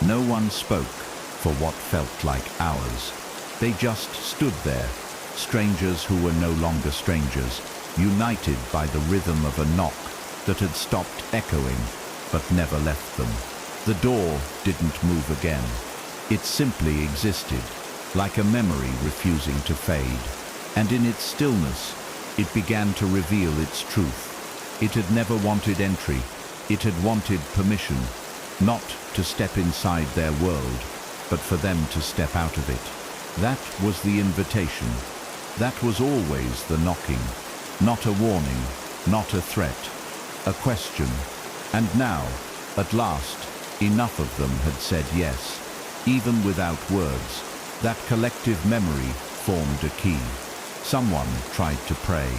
No one spoke for what felt like hours. They just stood there, strangers who were no longer strangers, united by the rhythm of a knock that had stopped echoing but never left them. The door didn't move again. It simply existed, like a memory refusing to fade. And in its stillness, it began to reveal its truth. It had never wanted entry. It had wanted permission, not to step inside their world, but for them to step out of it. That was the invitation. That was always the knocking. Not a warning, not a threat, a question. And now, at last, enough of them had said yes. Even without words, that collective memory formed a key. Someone tried to pray,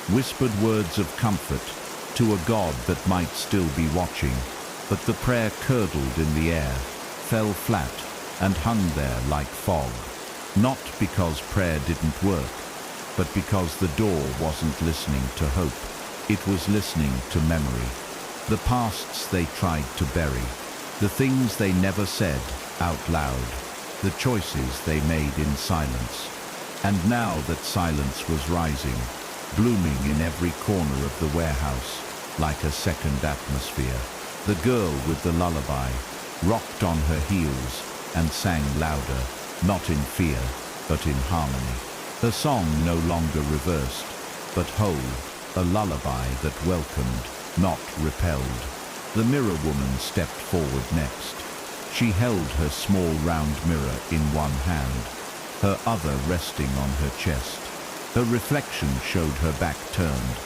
whispered words of comfort to a God that might still be watching, but the prayer curdled in the air, fell flat, and hung there like fog. Not because prayer didn't work, but because the door wasn't listening to hope. It was listening to memory. The pasts they tried to bury, the things they never said out loud, the choices they made in silence. And now that silence was rising, blooming in every corner of the warehouse, like a second atmosphere, the girl with the lullaby rocked on her heels and sang louder, not in fear, but in harmony. Her song no longer reversed, but whole, a lullaby that welcomed, not repelled. The mirror woman stepped forward next. She held her small round mirror in one hand, her other resting on her chest. Her reflection showed her back turned,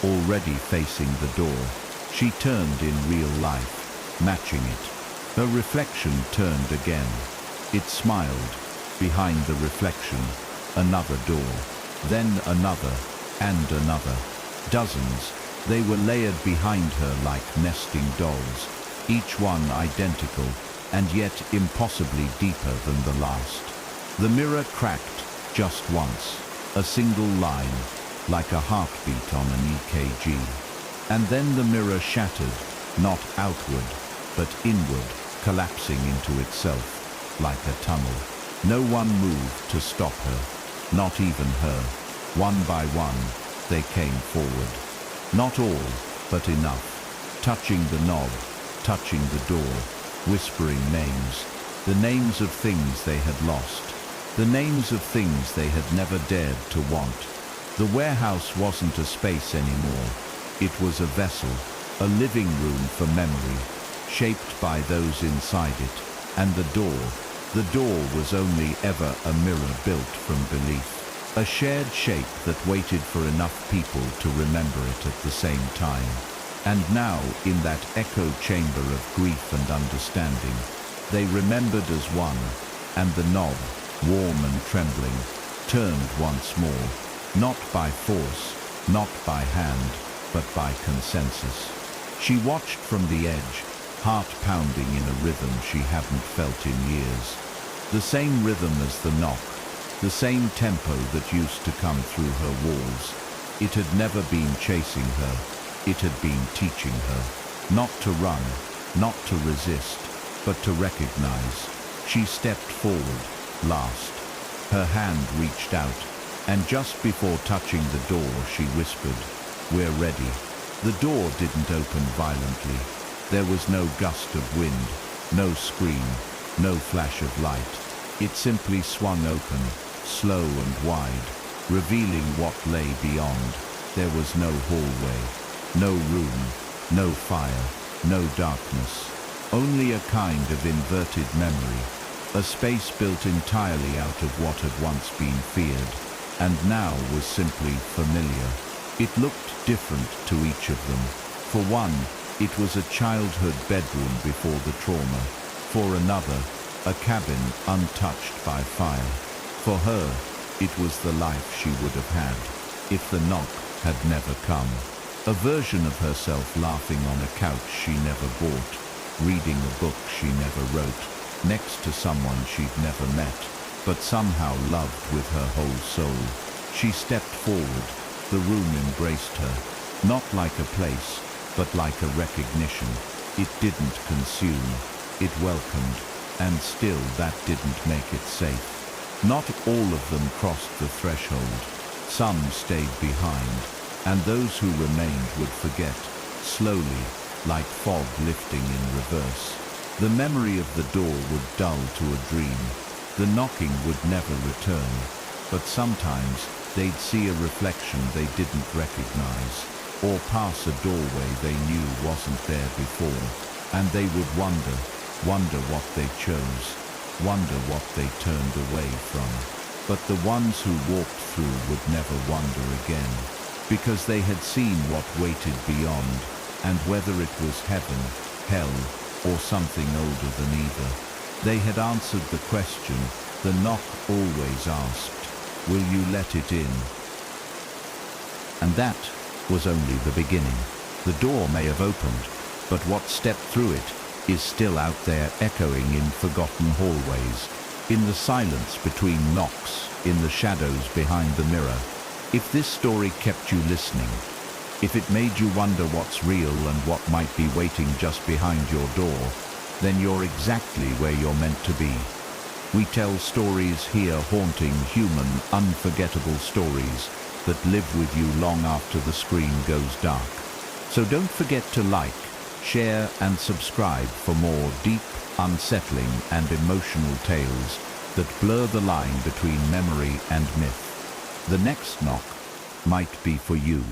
already facing the door. She turned in real life, matching it. Her reflection turned again. It smiled. Behind the reflection, another door, then another, and another. Dozens. They were layered behind her like nesting dolls, each one identical, and yet impossibly deeper than the last. The mirror cracked just once, a single line, like a heartbeat on an EKG. And then the mirror shattered, not outward, but inward, collapsing into itself, like a tunnel. No one moved to stop her, not even her. One by one, they came forward. Not all, but enough, touching the knob, touching the door, whispering names, the names of things they had lost, the names of things they had never dared to want. The warehouse wasn't a space anymore. It was a vessel, a living room for memory, shaped by those inside it, And the door was only ever a mirror built from belief. A shared shape that waited for enough people to remember it at the same time. And now, in that echo chamber of grief and understanding, they remembered as one, and the knob, warm and trembling, turned once more, not by force, not by hand, but by consensus. She watched from the edge, heart pounding in a rhythm she hadn't felt in years. The same rhythm as the knock, the same tempo that used to come through her walls. It had never been chasing her, it had been teaching her. Not to run, not to resist, but to recognize. She stepped forward, last. Her hand reached out, and just before touching the door she whispered, "We're ready." The door didn't open violently. There was no gust of wind, no scream, no flash of light. It simply swung open, slow and wide, revealing what lay beyond. There was no hallway, no room, no fire, no darkness. Only a kind of inverted memory, a space built entirely out of what had once been feared, and now was simply familiar. It looked different to each of them. For one, it was a childhood bedroom before the trauma. For another, a cabin untouched by fire. For her, it was the life she would have had if the knock had never come. A version of herself laughing on a couch she never bought, reading a book she never wrote, next to someone she'd never met, but somehow loved with her whole soul. She stepped forward. The room embraced her, not like a place, but like a recognition. It didn't consume, it welcomed, and still that didn't make it safe. Not all of them crossed the threshold. Some stayed behind, and those who remained would forget, slowly, like fog lifting in reverse. The memory of the door would dull to a dream. The knocking would never return, but sometimes they'd see a reflection they didn't recognize, or pass a doorway they knew wasn't there before, and they would wonder what they chose, wonder what they turned away from. But the ones who walked through would never wonder again, because they had seen what waited beyond, and whether it was heaven, hell, or something older than either. They had answered the question the knock always asked, "Will you let it in?" And that was only the beginning. The door may have opened, but what stepped through it is still out there echoing in forgotten hallways, in the silence between knocks, in the shadows behind the mirror. If this story kept you listening, if it made you wonder what's real and what might be waiting just behind your door, then you're exactly where you're meant to be. We tell stories here, haunting, human, unforgettable stories that live with you long after the screen goes dark. So don't forget to like, share and subscribe for more deep, unsettling and emotional tales that blur the line between memory and myth. The next knock might be for you.